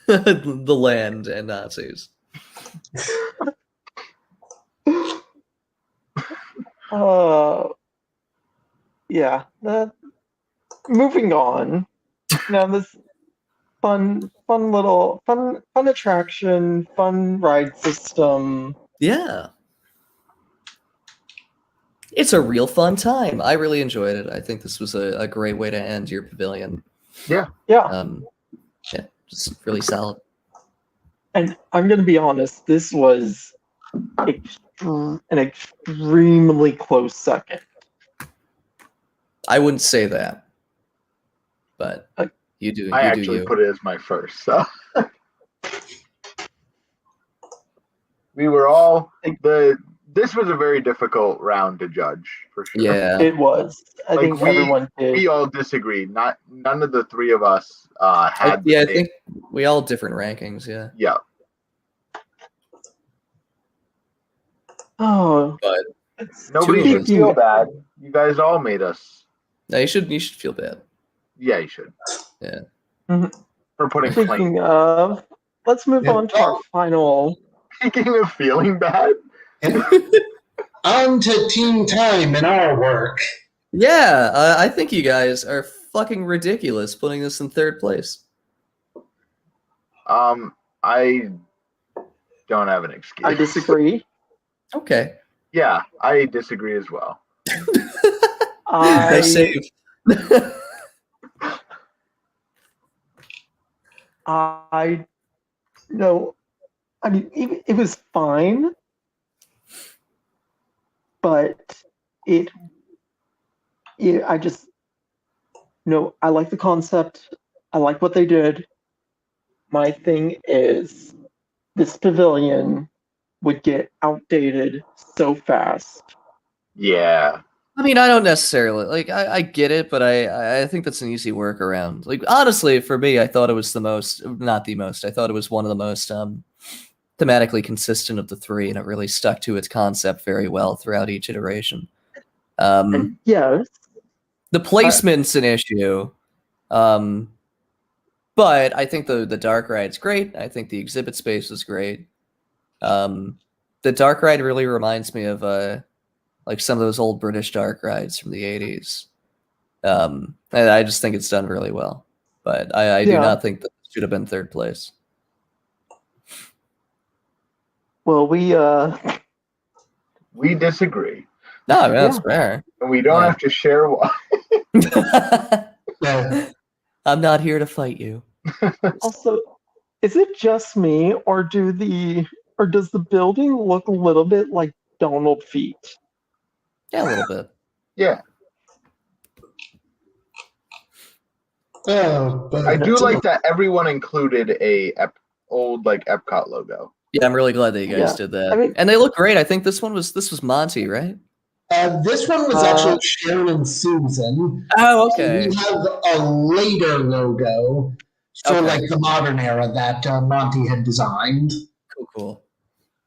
S2: the land, and Nazis.
S1: Yeah. Moving on. Now this fun attraction, fun ride system.
S2: Yeah. It's a real fun time. I really enjoyed it. I think this was a great way to end your pavilion.
S1: Yeah.
S2: Yeah, just really solid.
S1: And I'm gonna be honest, this was an extremely close second.
S2: I wouldn't say that, but you do.
S5: I
S2: You
S5: actually
S2: do you.
S5: put it as my first. So we were all This was a very difficult round to judge for sure.
S2: Yeah.
S1: It was. I think everyone did.
S5: We all disagreed. None of the three of us had.
S2: I think we all have different rankings. Yeah.
S5: Yeah.
S1: Oh,
S2: But
S5: Nobody
S2: Two of
S5: should
S2: us.
S5: feel bad. You guys all made us.
S2: no, you should feel bad.
S5: Yeah, you should.
S2: Yeah.
S5: For putting planes.
S1: speaking of, let's move on to our final.
S5: Speaking of feeling bad,
S4: on to team time and our work.
S2: Yeah, I think you guys are fucking ridiculous putting this in third place.
S5: I don't have an excuse.
S1: I disagree.
S2: Okay.
S5: Yeah, I disagree as well.
S2: Nice save.
S1: I no, I mean it was fine, but I just I like the concept. I like what they did. My thing is this pavilion would get outdated so fast.
S5: Yeah.
S2: I mean, I don't necessarily like. I get it, but I think that's an easy workaround. Like honestly, for me, I thought it was not the most. I thought it was one of the most thematically consistent of the three, and it really stuck to its concept very well throughout each iteration.
S1: Yeah,
S2: The placement's an issue, but I think the dark ride's great. I think the exhibit space is great. The dark ride really reminds me of like some of those old British dark rides from the 80s. And I just think it's done really well. But I do not think that it should have been third place.
S1: well, we
S5: disagree.
S2: No, I mean, that's fair.
S5: And we don't have to share why.
S2: I'm not here to fight you.
S1: also, is it just me, or does the building look a little bit like Donald feet?
S2: Yeah, a little bit.
S5: Yeah.
S4: But
S5: I do like that everyone included a old like Epcot logo.
S2: Yeah, I'm really glad that you guys did that.
S1: I mean,
S2: and they look great. I think this was Monty, right?
S4: this one was actually Sharon and Susan.
S2: Oh, okay.
S4: We have a later logo for like the modern era that Monty had designed.
S2: Cool.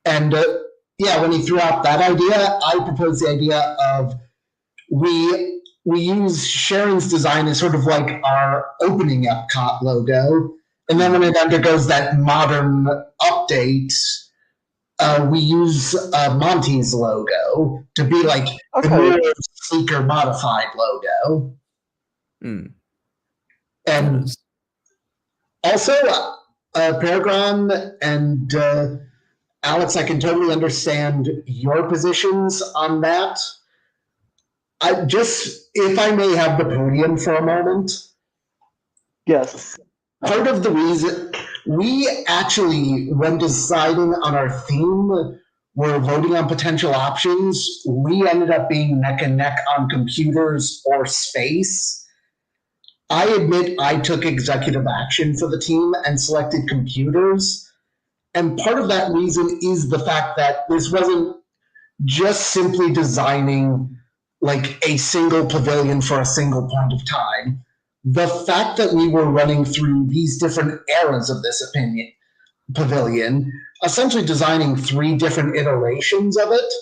S4: And when he threw out that idea, I proposed the idea of we use Sharon's design as sort of like our opening Epcot logo, and then when it undergoes that modern update, we use Monty's logo to be like the more sleeker, modified logo. And also, Paragon and Alex, I can totally understand your positions on that. If I may have the podium for a moment.
S1: Yes.
S4: Part of the reason we actually, when deciding on our theme, were voting on potential options. We ended up being neck and neck on computers or space. I admit I took executive action for the team and selected computers. And part of that reason is the fact that this wasn't just simply designing like a single pavilion for a single point of time. The fact that we were running through these different eras of this pavilion, essentially designing 3 different iterations of it,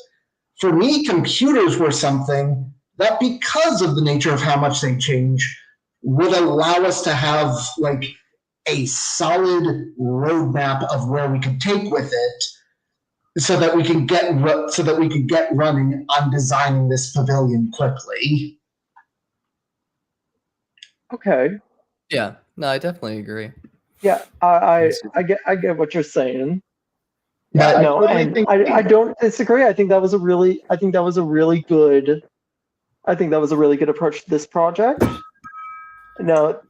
S4: for me, computers were something that, because of the nature of how much they change, would allow us to have like a solid roadmap of where we could take with it, so that we can get running on designing this pavilion quickly.
S1: Okay.
S2: Yeah. No, I definitely agree.
S1: Yeah, I get what you're saying.
S5: Yeah,
S1: No, and I don't disagree. I think that was a really good approach to this project. No,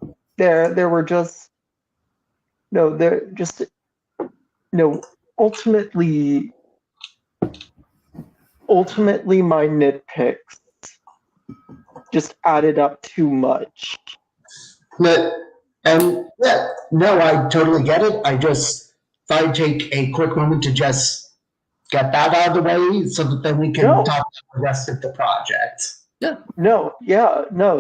S1: ultimately my nitpicks just added up too much.
S4: I totally get it. I just thought I'd take a quick moment to just get that out of the way so that then we can talk about the rest of the project.
S1: No.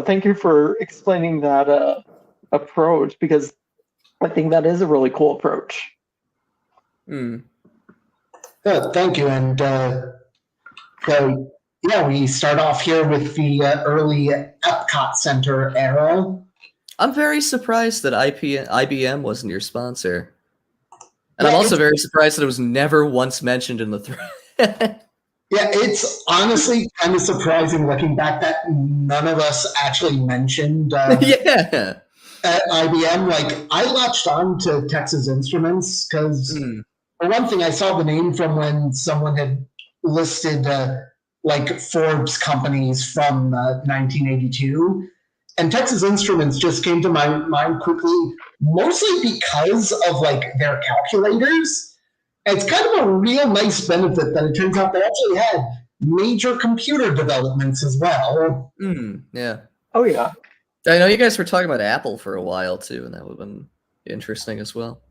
S1: Thank you for explaining that approach, because I think that is a really cool approach.
S4: Thank you. And we start off here with the early Epcot Center era.
S2: I'm very surprised that IBM wasn't your sponsor. And I'm also very surprised that it was never once mentioned in the thread.
S4: Yeah, it's honestly kind of surprising looking back that none of us actually mentioned
S2: Yeah.
S4: at IBM. Like, I latched on to Texas Instruments because, for one thing, I saw the name from when someone had listed like Forbes companies from 1982. And Texas Instruments just came to my mind quickly, mostly because of like their calculators. It's kind of a real nice benefit that it turns out they actually had major computer developments as well.
S2: Yeah.
S1: Oh yeah.
S2: I know you guys were talking about Apple for a while too, and that would have been interesting as well.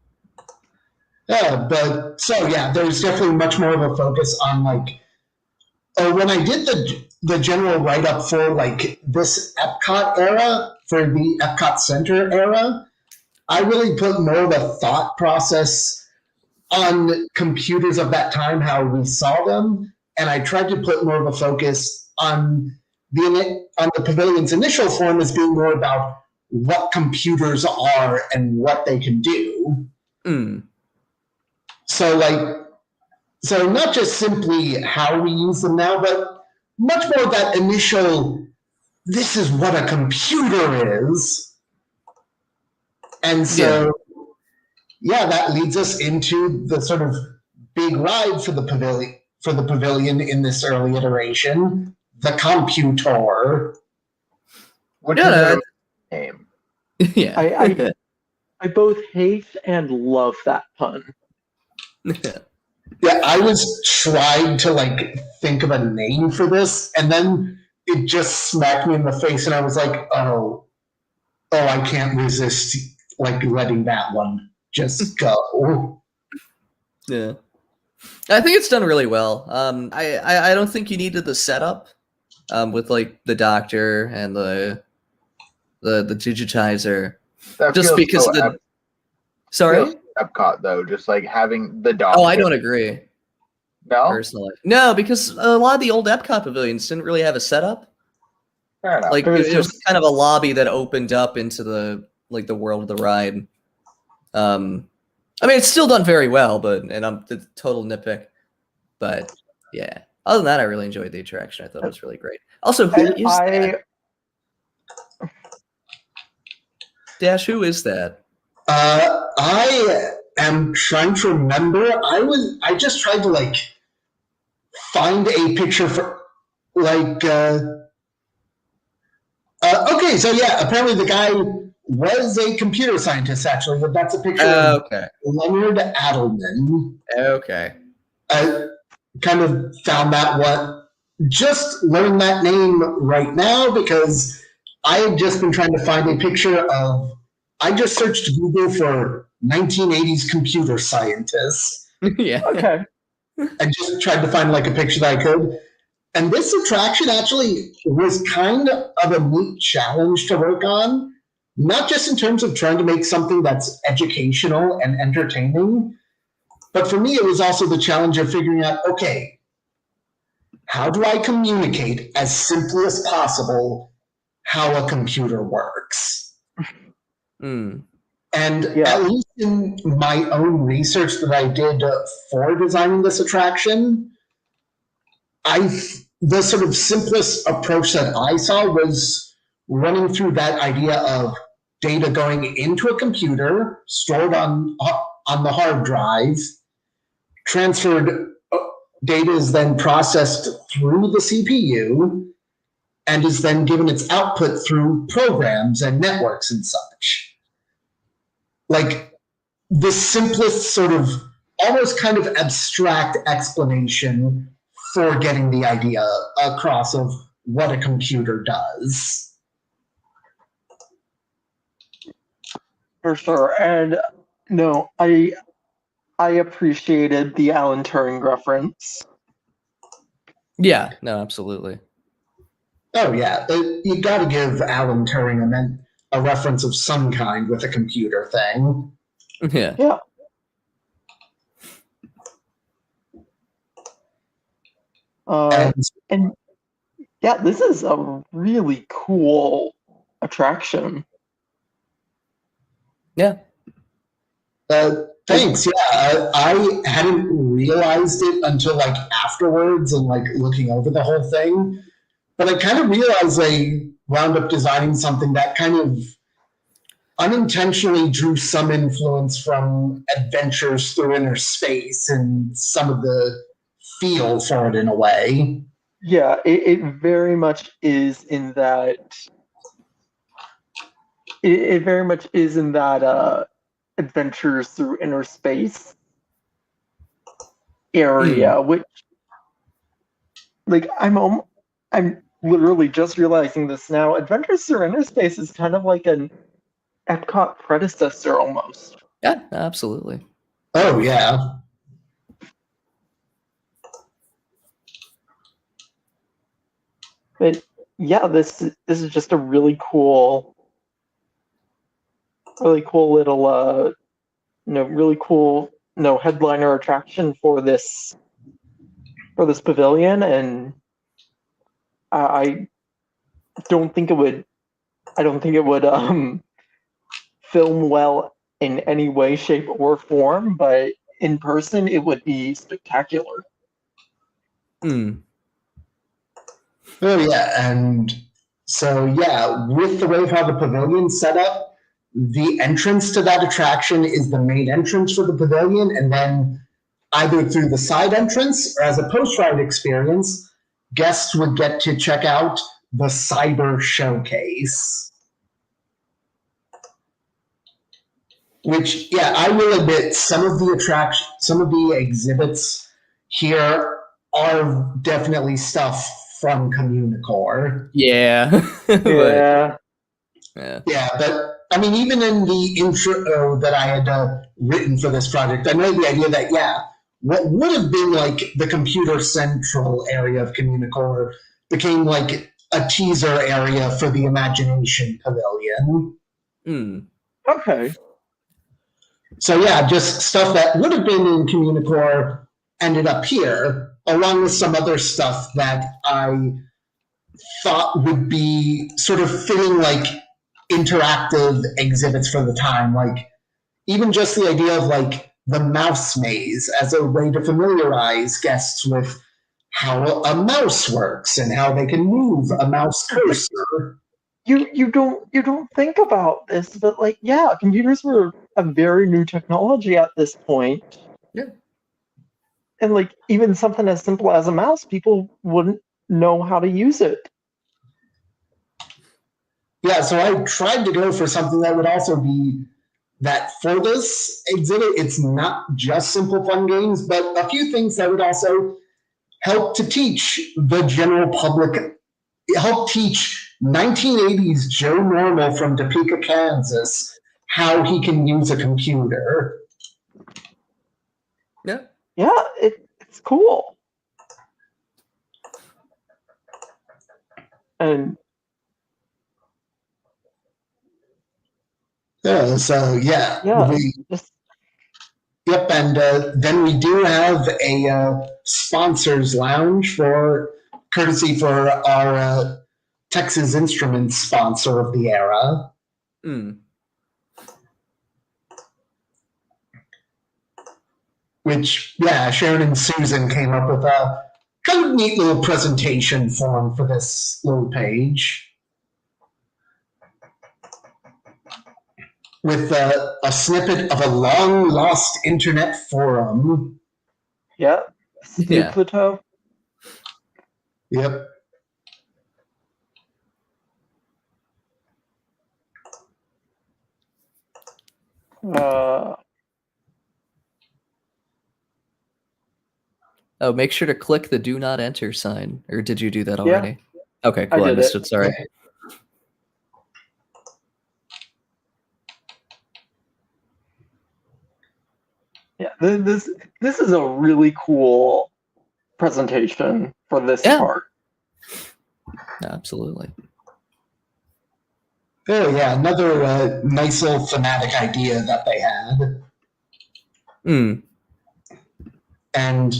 S4: Yeah, but so yeah, there's definitely much more of a focus on like when I did the general write up for like this Epcot era, for the Epcot Center era, I really put more of a thought process on computers of that time, how we saw them, and I tried to put more of a focus on the Pavilion's initial form as being more about what computers are and what they can do. So not just simply how we use them now, but much more that initial, this is what a computer is. And so, yeah, that leads us into the sort of big ride for the Pavilion in this early iteration, the computer.
S5: Which is a name.
S2: Yeah.
S1: I both hate and love that pun.
S4: Yeah, I was trying to like think of a name for this, and then it just smacked me in the face, and I was like, oh, I can't resist like letting that one just go.
S2: Yeah, I think it's done really well. I don't think you needed the setup with like the doctor and the digitizer,
S5: That
S2: just
S5: feels
S2: because
S5: so
S2: sorry.
S5: Epcot though, just like having the doctor.
S2: Oh, I don't agree.
S5: No,
S2: personally, no, because a lot of the old Epcot pavilions didn't really have a setup.
S5: fair enough.
S2: Like it was kind of a lobby that opened up into the world of the ride. I mean, it's still done very well, and I'm the total nitpick. But yeah, other than that, I really enjoyed the attraction. I thought it was really great. Also, who is that? Dash, who is that?
S4: I am trying to remember. I just tried to like find a picture for like. Okay, so yeah, apparently the guy was a computer scientist. Actually, but that's a picture of Leonard Adelman.
S2: Okay.
S4: I kind of found that one. Just learned that name right now because I had just been trying to find a picture of. I just searched Google for 1980s computer scientists.
S2: Yeah.
S1: Okay.
S4: I just tried to find like a picture that I could. And this attraction actually was kind of a neat challenge to work on, not just in terms of trying to make something that's educational and entertaining, but for me, it was also the challenge of figuring out, okay, how do I communicate as simply as possible how a computer works? And at least in my own research that I did for designing this attraction, the sort of simplest approach that I saw was running through that idea of data going into a computer, stored on the hard drive, transferred. Data is then processed through the CPU and is then given its output through programs and networks and such. Like the simplest sort of almost kind of abstract explanation for getting the idea across of what a computer does.
S1: For sure. And no, I appreciated the Alan Turing reference.
S2: Yeah, no, absolutely.
S4: Oh yeah, you got to give Alan Turing a reference of some kind with a computer thing.
S2: Yeah.
S1: Yeah. And yeah, this is a really cool attraction.
S2: Yeah.
S4: Thanks. Yeah, I hadn't realized it until like afterwards and like looking over the whole thing. But I kind of realized I wound up designing something that kind of unintentionally drew some influence from Adventures Through Inner Space and some of the feel for it in a way.
S1: Yeah, it very much is in that. It very much is in that Adventures Through Inner Space area, which, like, I'm literally just realizing this now. Adventures Through Inner Space is kind of like an Epcot predecessor almost.
S2: Yeah, absolutely.
S4: Oh yeah.
S1: But yeah, this is just a really cool little really cool headliner attraction for this pavilion, and I don't think it would film well in any way, shape, or form, but in person it would be spectacular.
S2: Mm.
S4: Oh yeah, and so yeah, with the way how the pavilion's set up, the entrance to that attraction is the main entrance for the pavilion, and then either through the side entrance or as a post-ride experience, guests would get to check out the Cyber Showcase. Which, yeah, I will admit, some of the exhibits here are definitely stuff from Communicore.
S2: Yeah.
S1: Yeah.
S4: Yeah, but I mean, even in the intro that I had written for this project, I made the idea that, yeah, what would have been like the computer central area of Communicore became like a teaser area for the Imagination Pavilion.
S2: Mm.
S1: Okay.
S4: So yeah, just stuff that would have been in Communicore ended up here, along with some other stuff that I thought would be sort of fitting like interactive exhibits for the time, like even just the idea of like the mouse maze as a way to familiarize guests with how a mouse works and how they can move a mouse cursor.
S1: You don't think about this, but like, yeah, computers were a very new technology at this point.
S2: Yeah.
S1: And like, even something as simple as a mouse, people wouldn't know how to use it.
S4: Yeah, so I tried to go for something that would also be that for this exhibit, it's not just simple fun games, but a few things that would also help to teach the general public, help teach 1980s Joe Normal from Topeka, Kansas, how he can use a computer.
S2: Yeah.
S1: Yeah, it's cool. And
S4: So yeah.
S1: just
S4: Yep, and then we do have a sponsors lounge for courtesy for our Texas Instruments sponsor of the era.
S2: Mm.
S4: Which, yeah, Sharon and Susan came up with a kind of neat little presentation form for this little page. With a snippet of a long-lost internet forum.
S1: yeah, Snoop the toe.
S4: Yep.
S2: Oh, make sure to click the do not enter sign. Or did you do that already?
S1: Yeah.
S2: Okay, cool. I missed it. Sorry.
S1: Yeah, this is a really cool presentation for this part.
S2: Absolutely.
S4: Oh yeah, another nice little thematic idea that they had.
S2: Mm.
S4: And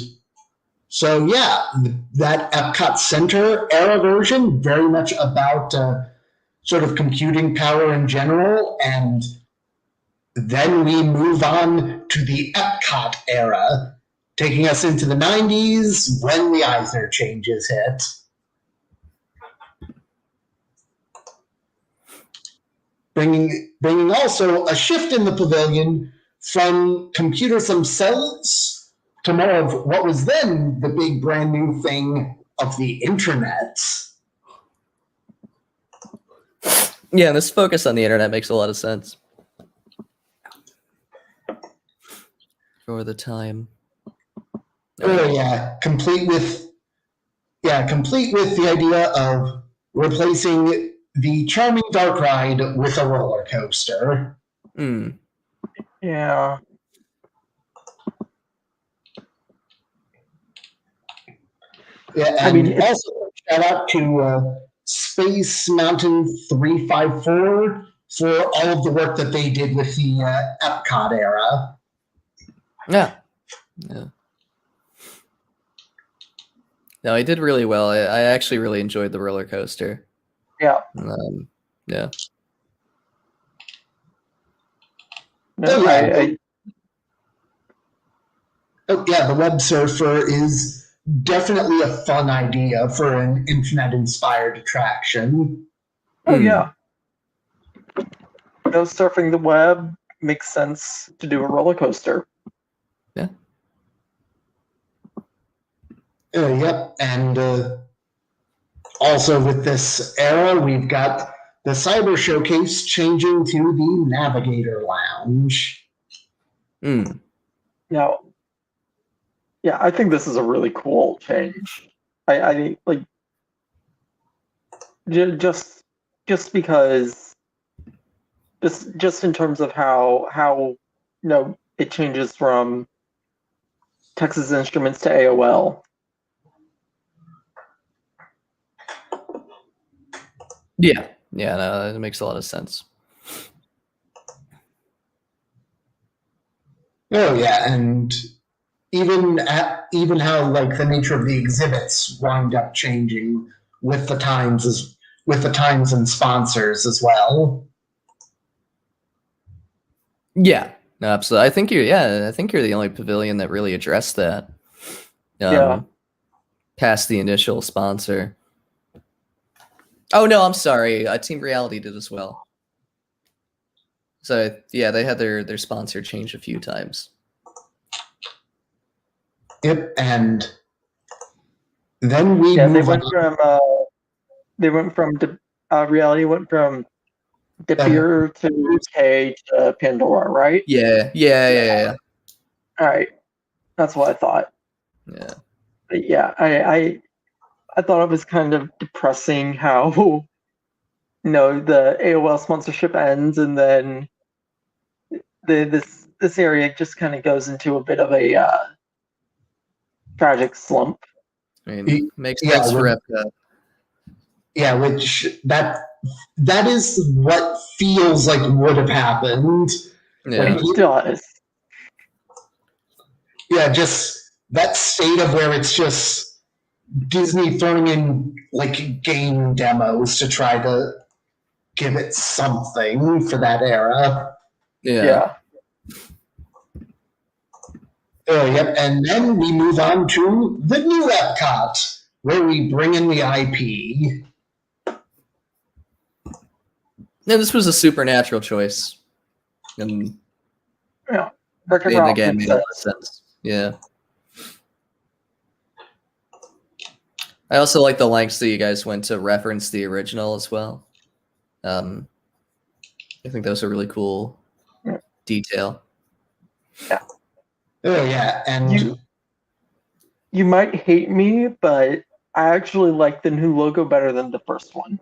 S4: so yeah, that Epcot Center era version, very much about sort of computing power in general, and then we move on to the Epcot era, taking us into the 90s when the Eisner changes hit. Bringing also a shift in the Pavilion from computers themselves to more of what was then the big brand new thing of the internet.
S2: Yeah, this focus on the internet makes a lot of sense. For the time.
S4: Oh yeah, complete with the idea of replacing the charming dark ride with a roller coaster.
S2: Mm.
S1: Yeah.
S4: Yeah, and
S1: I mean,
S4: also shout out to Space Mountain 354 for all of the work that they did with the Epcot era.
S2: Yeah. No, I did really well. I actually really enjoyed the roller coaster.
S1: Yeah.
S2: Yeah.
S1: No,
S4: The Web Surfer is definitely a fun idea for an internet-inspired attraction.
S1: yeah. Surfing the web makes sense to do a roller coaster.
S2: Yeah.
S4: Yep, and also with this era, we've got the Cyber Showcase changing to the Navigator Lounge.
S1: Now, yeah, I think this is a really cool change. I like just because just in terms of how it changes from Texas Instruments to AOL.
S2: Yeah. Yeah, no, it makes a lot of sense.
S4: Oh yeah, and even how like the nature of the exhibits wind up changing with the times and sponsors as well.
S2: Yeah, no, absolutely. I think you're the only pavilion that really addressed that. Past the initial sponsor. Oh no, I'm sorry. Team Reality did as well. So yeah, they had their sponsor changed a few times.
S4: Yep, and then
S1: they went from Reality went from Depeer to K to Pandora, right?
S2: Yeah.
S1: All right, that's what I thought.
S2: Yeah.
S1: But yeah, I thought it was kind of depressing how the AOL sponsorship ends and then this area just kind of goes into a bit of a tragic slump.
S2: I mean, makes sense for Epcot.
S4: Yeah, which that is what feels like would have happened.
S2: Yeah.
S1: It does.
S4: Yeah, just that state of where it's just Disney throwing in like game demos to try to give it something for that era.
S2: Yeah.
S4: Yep, and then we move on to the new Epcot, where we bring in the IP.
S2: Yeah, this was a supernatural choice. And
S1: Yeah.
S2: again, made a lot of sense. Yeah. I also like the lengths that you guys went to reference the original as well. I think that was a really cool detail.
S1: Yeah.
S4: Oh yeah, and
S1: you might hate me, but I actually like the new logo better than the first one.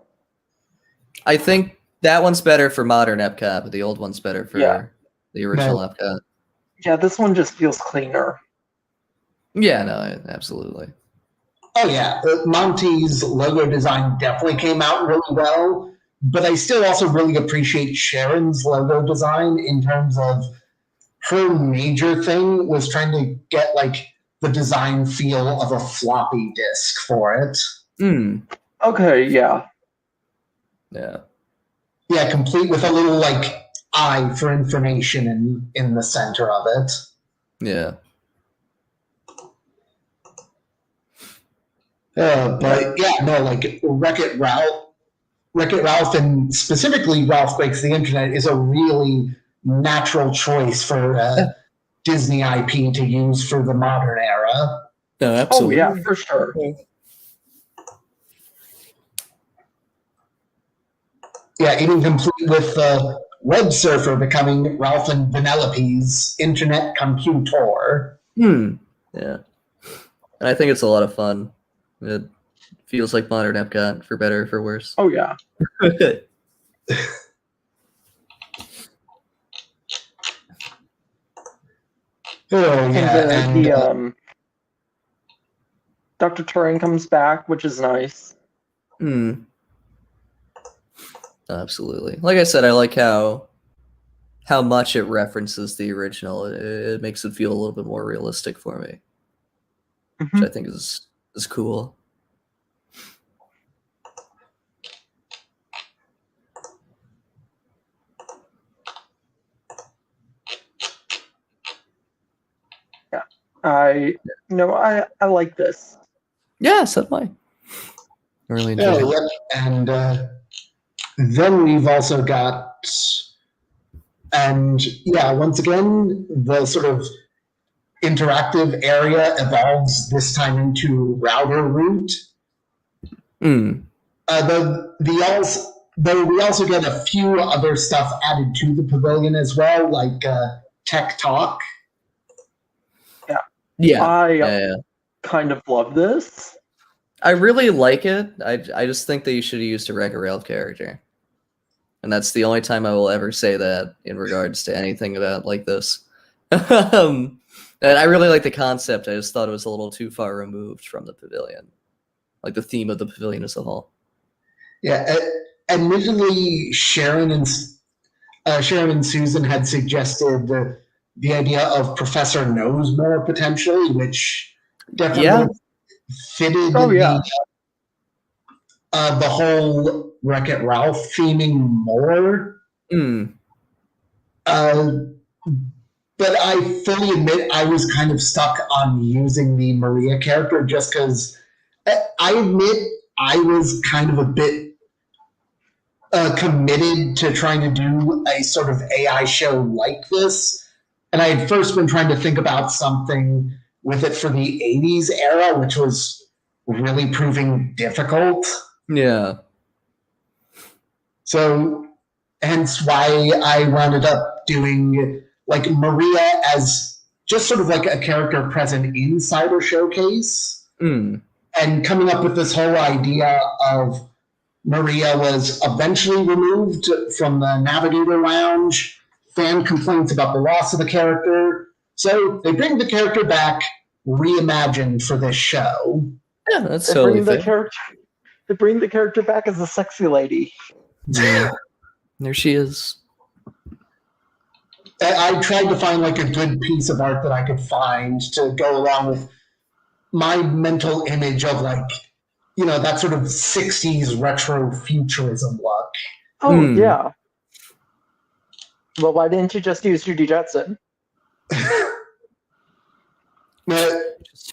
S2: I think that one's better for modern Epcot, but the old one's better for the original Epcot.
S1: Yeah, this one just feels cleaner.
S2: Yeah, no, absolutely.
S4: Oh yeah, Monty's logo design definitely came out really well, but I still also really appreciate Sharon's logo design in terms of her major thing was trying to get like the design feel of a floppy disk for it.
S1: Okay, yeah.
S2: Yeah.
S4: Yeah, complete with a little like eye for information in the center of it.
S2: Yeah.
S4: But yeah, no, like Wreck-It Ralph, and specifically Ralph Breaks the Internet is a really natural choice for Disney IP to use for the modern era.
S2: No, absolutely.
S1: Oh yeah, for sure.
S4: Yeah, even complete with Web Surfer becoming Ralph and Vanellope's Internet Computer.
S2: Yeah. And I think it's a lot of fun. It feels like modern Epcot, for better or for worse.
S1: Oh yeah.
S4: Oh yeah,
S1: and Dr. Turing comes back, which is nice.
S2: Absolutely. Like I said, I like how much it references the original. It makes it feel a little bit more realistic for me, which I think is cool.
S1: Yeah, I like this.
S2: Yeah, so do I. Really enjoy it.
S4: Yeah, and then we've also got, and yeah, once again, the sort of interactive area evolves this time into router route. Though we also get a few other stuff added to the pavilion as well, like Tech Talk.
S2: Yeah.
S1: I kind of love this.
S2: I really like it. I just think that you should have used a Wreck-It Ralph character. And that's the only time I will ever say that in regards to anything about like this. And I really like the concept. I just thought it was a little too far removed from the pavilion. Like the theme of the pavilion as a whole.
S4: Yeah, admittedly, Sharon and Susan had suggested the idea of Professor Knows More potentially, which definitely fitted the whole Wreck-It Ralph theming more. But I fully admit I was kind of stuck on using the Maria character just because I admit I was kind of a bit committed to trying to do a sort of AI show like this. And I had first been trying to think about something with it for the 80s era, which was really proving difficult.
S2: Yeah.
S4: So hence why I wound up doing like Maria as just sort of like a character present inside her showcase. And coming up with this whole idea of Maria was eventually removed from the Navigator Lounge. Fan complaints about the loss of the character. So they bring the character back, reimagined for this show.
S2: Yeah, that's totally fair.
S1: They bring the character back as a sexy lady.
S2: Yeah. There she is.
S4: I tried to find like a good piece of art that I could find to go along with my mental image of like, you know, that sort of 60s retro futurism look.
S1: Oh, yeah. Well, why didn't you just use Judy Jetson?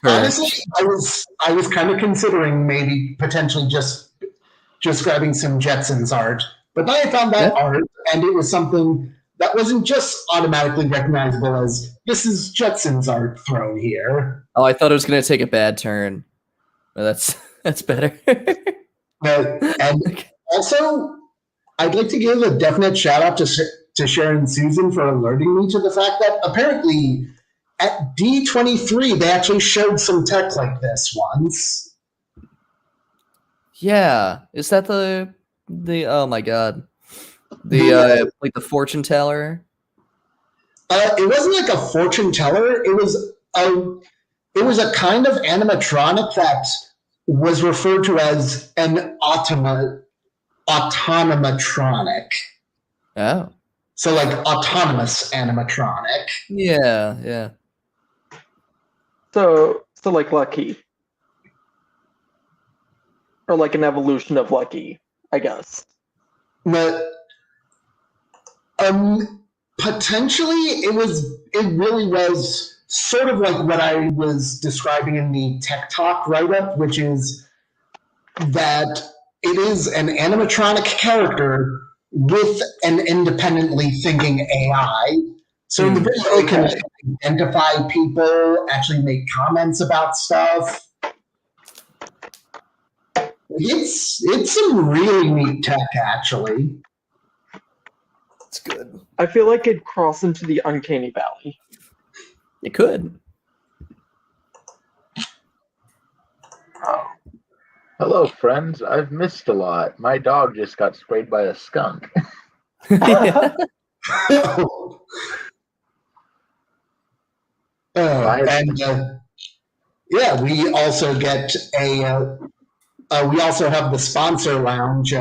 S4: Honestly, I was kind of considering maybe potentially just grabbing some Jetsons art. But then I found that art, and it was something that wasn't just automatically recognizable as this is Jetsons art thrown here.
S2: Oh, I thought it was going to take a bad turn. Well, that's better.
S4: And also, I'd like to give a definite shout out to Sharon and Susan for alerting me to the fact that apparently at D23 they actually showed some tech like this once.
S2: Yeah, is that the oh my god, the like the fortune teller?
S4: It wasn't like a fortune teller. It was a kind of animatronic that was referred to as an autonomatronic.
S2: Oh.
S4: So like autonomous animatronic.
S2: Yeah.
S1: So like Lucky. Or like an evolution of Lucky, I guess.
S4: But Potentially, it really was sort of like what I was describing in the Tech Talk write-up, which is that it is an animatronic character with an independently thinking AI. So in the video, it can identify people, actually make comments about stuff. It's some really neat tech, actually.
S2: It's good.
S1: I feel like it'd cross into the uncanny valley.
S2: It could.
S1: Oh.
S5: Hello, friends. I've missed a lot. My dog just got sprayed by a skunk.
S2: Yeah.
S4: Yeah, we also get we also have the sponsor lounge.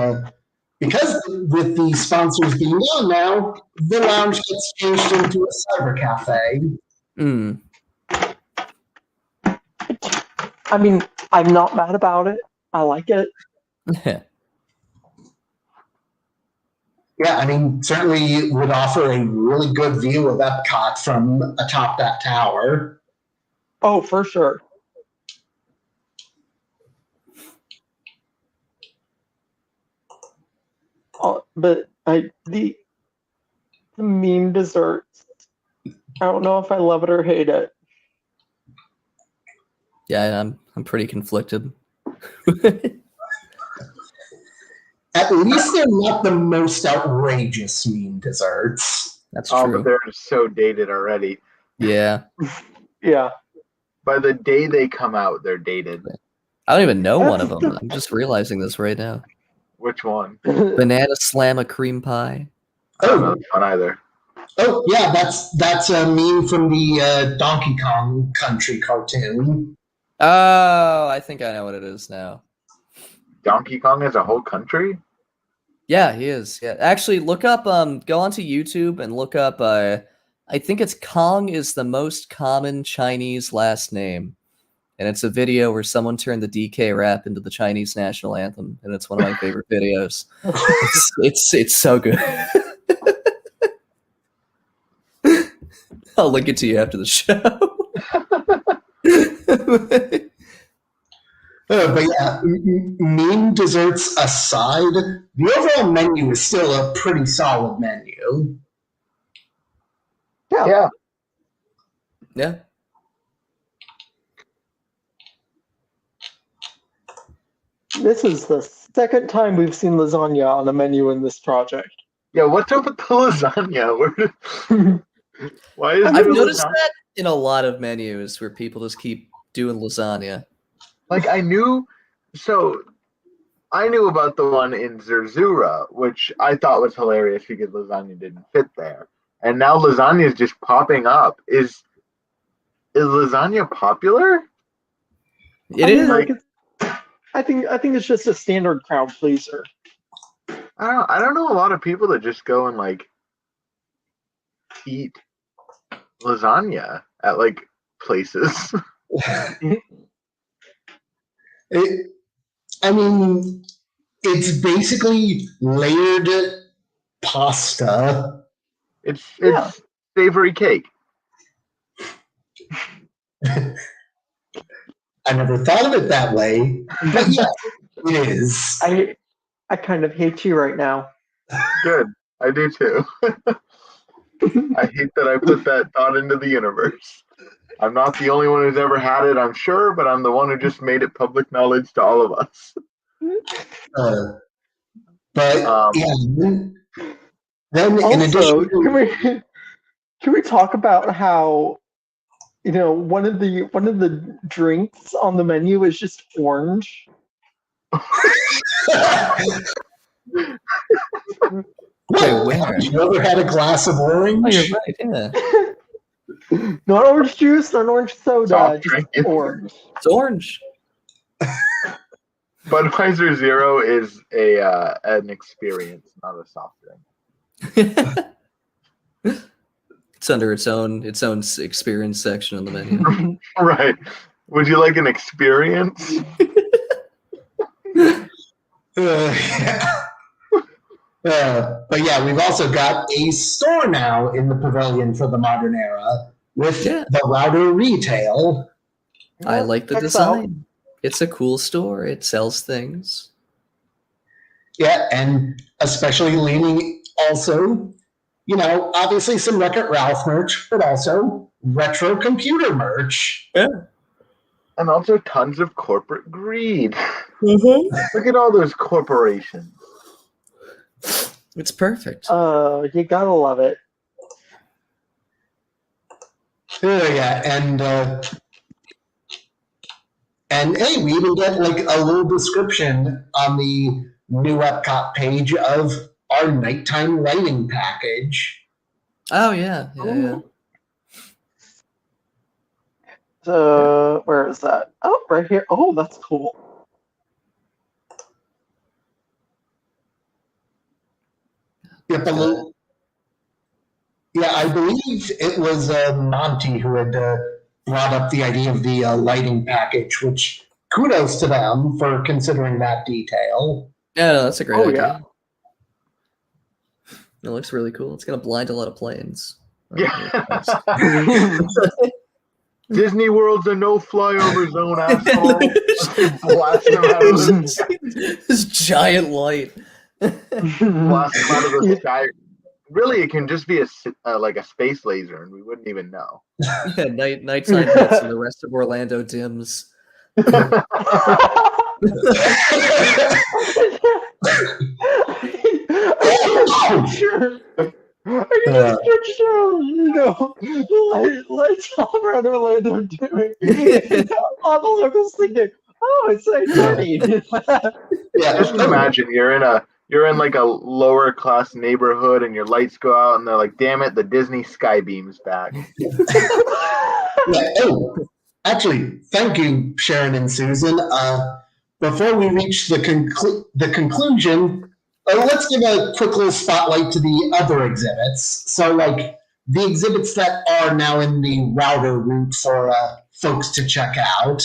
S4: Because with the sponsors being gone now, the lounge gets changed into a cyber cafe.
S2: Mm.
S1: I mean, I'm not mad about it. I like it.
S4: Yeah, I mean, certainly would offer a really good view of Epcot from atop that tower.
S1: Oh, for sure. But the meme desserts, I don't know if I love it or hate it.
S2: Yeah, I'm pretty conflicted.
S4: At least they're not the most outrageous meme desserts.
S2: That's
S5: Oh,
S2: true.
S5: but they're so dated already.
S2: Yeah.
S1: Yeah.
S5: By the day they come out, they're dated.
S2: I don't even know
S1: That's
S2: one of them. I'm just realizing this right now.
S5: Which one?
S2: Banana Slamma cream pie.
S5: I don't know that one either.
S4: Oh yeah, that's a meme from the Donkey Kong Country cartoon.
S2: Oh, I think I know what it is now.
S5: Donkey Kong is a whole country?
S2: Yeah, he is. Yeah, actually, look up. Go onto YouTube and look up. I think it's Kong is the most common Chinese last name, and it's a video where someone turned the DK rap into the Chinese national anthem, and it's one of my favorite videos. It's so good. I'll link it to you after the show.
S4: But yeah, meme desserts aside, the overall menu is still a pretty solid menu.
S1: Yeah.
S2: Yeah.
S1: This is the second time we've seen lasagna on the menu in this project.
S5: Yeah, what's up with the lasagna? Why is
S2: I've
S5: there
S2: noticed
S5: lasagna?
S2: that in a lot of menus where people just keep doing lasagna.
S5: Like I knew about the one in Zerzura, which I thought was hilarious because lasagna didn't fit there. And now lasagna is just popping up. Is lasagna popular?
S2: It is.
S1: I think it's just a standard crowd pleaser.
S5: I don't know a lot of people that just go and like eat lasagna at like places.
S4: I mean, it's basically layered pasta.
S5: It's savory cake.
S4: I never thought of it that way, but yeah, it is.
S1: I kind of hate you right now.
S5: Good. I do too. I hate that I put that thought into the universe. I'm not the only one who's ever had it, I'm sure, but I'm the one who just made it public knowledge to all of us.
S4: But yeah, then
S1: Also,
S4: in addition,
S1: can we talk about how one of the drinks on the menu is just orange?
S2: Wait, where?
S4: You ever had a glass of orange?
S2: Oh, you're right. Yeah,
S1: Not orange juice, not orange soda,
S5: Soft
S1: just
S5: drink.
S1: orange.
S2: it's orange.
S5: Budweiser Zero is an experience, not a soft drink.
S2: It's under its own experience section on the menu.
S5: Right. Would you like an experience?
S4: Yeah. But yeah, we've also got a store now in the Pavilion for the modern era with the router retail.
S2: I like the
S1: Checks out.
S2: design. It's a cool store. It sells things.
S4: Yeah, and especially leaning also, obviously some Wreck-It Ralph merch, but also retro computer merch.
S2: Yeah.
S5: And also tons of corporate greed. Look at all those corporations.
S2: It's perfect.
S1: You gotta love it.
S4: Yeah, and hey, we even get like a little description on the new Epcot page of our nighttime lighting package.
S2: Oh yeah.
S1: So where is that? Oh, right here. Oh, that's cool.
S4: Yep, yeah, I believe it was Monty who had brought up the idea of the lighting package, which kudos to them for considering that detail.
S2: Yeah, no, that's a great idea.
S1: Yeah.
S2: It looks really cool. It's gonna blind a lot of planes.
S5: Yeah. Disney World's a no-flyover zone, asshole. Blast them out of
S2: This giant light.
S5: blast them out of the sky. Really, it can just be like a space laser, and we wouldn't even know.
S2: Yeah, nighttime hits and the rest of Orlando dims.
S1: Lights all around Orlando doing. All the locals thinking, "Oh, it's so funny."
S5: Yeah, just imagine you're in like a lower class neighborhood, and your lights go out, and they're like, "Damn it, the Disney Skybeam's back."
S4: Yeah. Oh, actually, thank you, Sharon and Susan. Before we reach the conclusion, let's give a quick little spotlight to the other exhibits. So, like the exhibits that are now in the router route for folks to check out.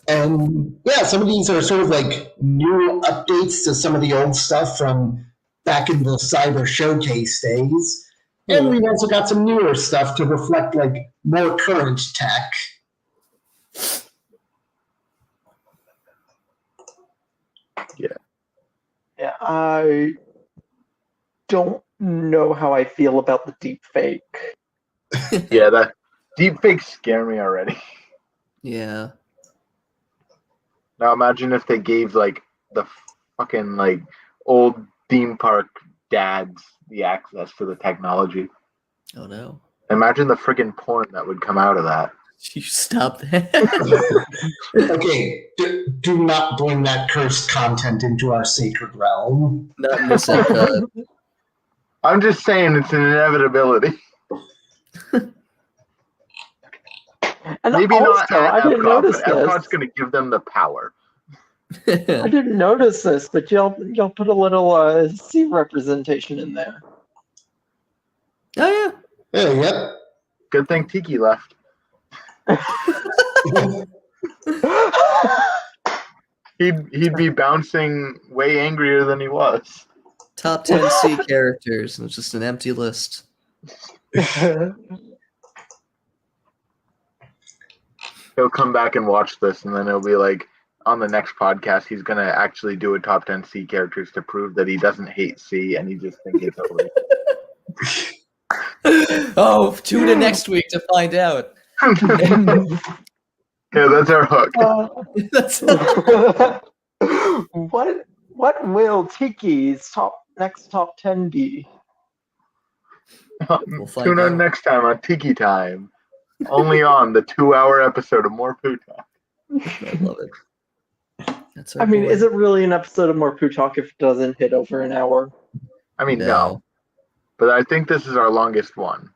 S4: And yeah, some of these are sort of like new updates to some of the old stuff from back in the Cyber Showcase days. And we've also got some newer stuff to reflect like more current tech.
S1: Yeah, I don't know how I feel about the deep fake.
S5: Yeah, that deep fakes scare me already.
S2: Yeah.
S5: Now imagine if they gave like the fucking like old theme park dads the access to the technology.
S2: Oh no.
S5: Imagine the friggin' porn that would come out of that.
S2: You stop that.
S4: Okay, do not bring that cursed content into our sacred realm.
S2: Not in this episode.
S5: I'm just saying it's an inevitability.
S1: And
S5: Maybe
S1: also,
S5: not at
S1: I didn't
S5: Epcot,
S1: notice
S5: but Epcot's
S1: this.
S5: going to give them the power.
S1: I didn't notice this, but y'all put a little C representation in there.
S2: Oh yeah.
S4: Yeah, yep.
S5: Good thing Tiki left. He'd be bouncing way angrier than he was.
S2: Top 10 C characters, and it's just an empty list.
S5: He'll come back and watch this, and then he'll be like, on the next podcast, he's going to actually do a top 10 C characters to prove that he doesn't hate C, and he just thinks it's over.
S2: Oh, tune in next week to find out.
S5: Yeah, that's our hook.
S1: What will Tiki's next top 10 be?
S2: We'll find
S5: Tune in
S2: out.
S5: next time on Tiki Time. Only on the 2-hour episode of More Pooh Talk.
S2: I love it. That's
S1: I mean, is it really an episode of More Pooh Talk if it doesn't hit over an hour?
S5: I mean, no. But I think this is our longest one.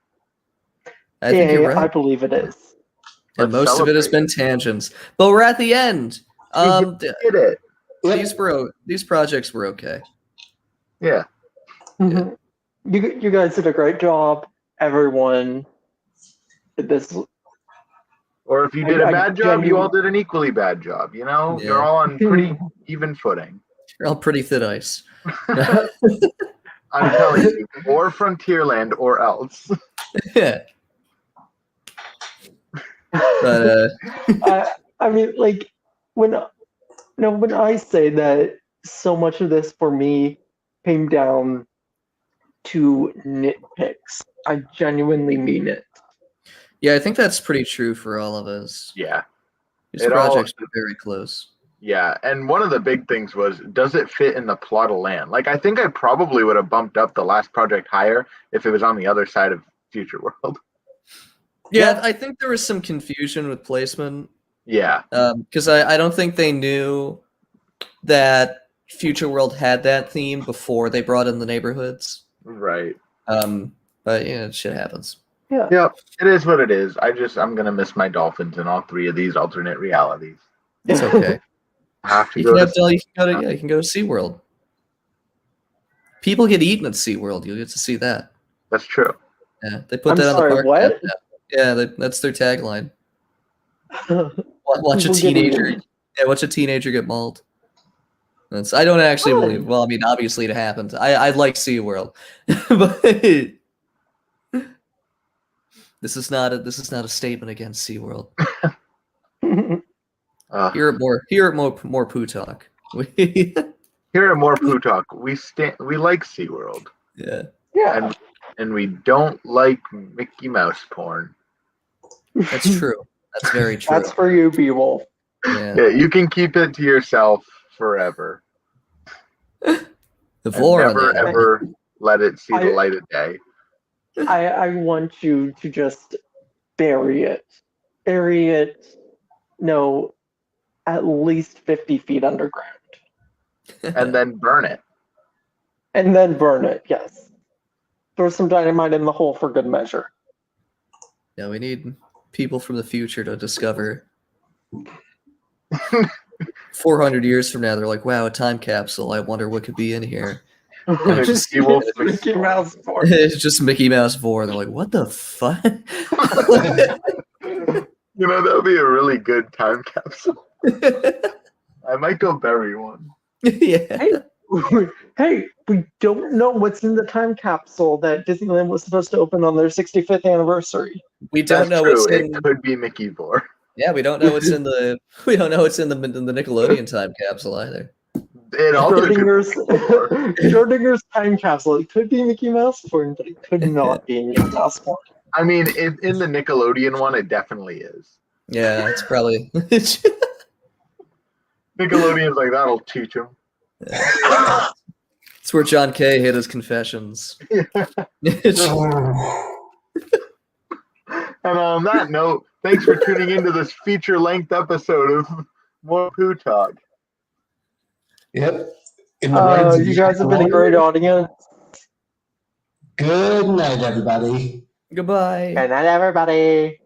S2: I think you're right.
S1: I believe it is.
S2: And
S5: Let's
S2: most of it has been tangents. But we're at the end.
S5: We did it.
S2: These projects were okay.
S5: Yeah.
S1: Mm-hmm. You guys did a great job. Everyone did this.
S5: Or if you did a
S1: I
S5: bad job, you all did an equally bad job. You know,
S2: Yeah.
S5: you're all on pretty even footing.
S2: You're on pretty thin ice.
S5: I'm telling you, or Frontierland or else.
S2: Yeah. But
S1: I mean, like when when I say that so much of this for me came down to nitpicks, I genuinely mean it.
S2: yeah, I think that's pretty true for all of us.
S5: Yeah,
S2: These
S5: It all-
S2: projects were very close.
S5: yeah. And one of the big things was, does it fit in the plot of land? Like, I think I probably would have bumped up the last project higher if it was on the other side of Future World.
S2: Yeah, I think there was some confusion with placement.
S5: Yeah,
S2: Because I don't think they knew that Future World had that theme before they brought in the neighborhoods.
S5: right.
S2: But yeah, shit happens.
S1: Yeah.
S5: Yep, it is what it is. I'm gonna miss my dolphins in all three of these alternate realities.
S2: It's okay.
S5: I have to
S2: You
S5: go
S2: can,
S5: to.
S2: you can go to SeaWorld. People get eaten at SeaWorld. You'll get to see that.
S5: That's true.
S2: Yeah, they put
S1: I'm
S2: that on
S1: sorry,
S2: the park.
S1: what?
S2: Map. Yeah, that's their tagline. Watch a
S1: People getting
S2: teenager.
S1: eaten.
S2: Yeah, watch a teenager get mauled. I don't actually
S1: Why?
S2: believe. Well, I mean, obviously it happened. I like SeaWorld, but this is not a statement against SeaWorld. Here at More Pooh Talk.
S5: Here at More Pooh Talk, we like SeaWorld,
S2: Yeah.
S1: Yeah.
S5: and we don't like Mickey Mouse porn.
S2: That's true. That's very true.
S1: That's for you, Beowulf.
S2: Yeah.
S5: Yeah, you can keep it to yourself forever.
S2: The
S5: And
S2: floor on
S5: never
S2: that.
S5: ever let it see the light of day.
S1: I want you to just bury it. Bury it, no, at least 50 feet underground.
S5: And then burn it.
S1: And then burn it, yes. Throw some dynamite in the hole for good measure.
S2: Yeah, we need people from the future to discover. 400 years from now, they're like, "Wow, a time capsule. I wonder what could be in here."
S5: And it's Beowulf
S1: Mickey Mouse porn.
S2: It's just Mickey Mouse 4. They're like, "What the fuck?"
S5: You know, that would be a really good time capsule. I might go bury one.
S2: Yeah.
S1: Hey, we don't know what's in the time capsule that Disneyland was supposed to open on their 65th anniversary.
S2: We don't
S5: That's
S2: know
S5: true.
S2: what's in.
S5: It could be Mickey Vor.
S2: Yeah, we don't know what's in the. We don't know what's in the Nickelodeon time capsule either.
S5: It also could be
S1: Schrodinger's,
S5: Mickey Vor.
S1: Schrodinger's time capsule. It could be Mickey Mouse porn, but it could not be Mickey Mouse porn.
S5: I mean, in the Nickelodeon one, it definitely is.
S2: Yeah, it's probably.
S5: Nickelodeon's like, that'll teach him.
S2: It's where John Kay hid his confessions.
S5: And on that note, thanks for tuning into this feature-length episode of More Pooh Talk.
S4: Yep. In the words of
S1: You guys have been a great audience.
S4: Good night, everybody.
S2: Goodbye.
S1: Good night, everybody.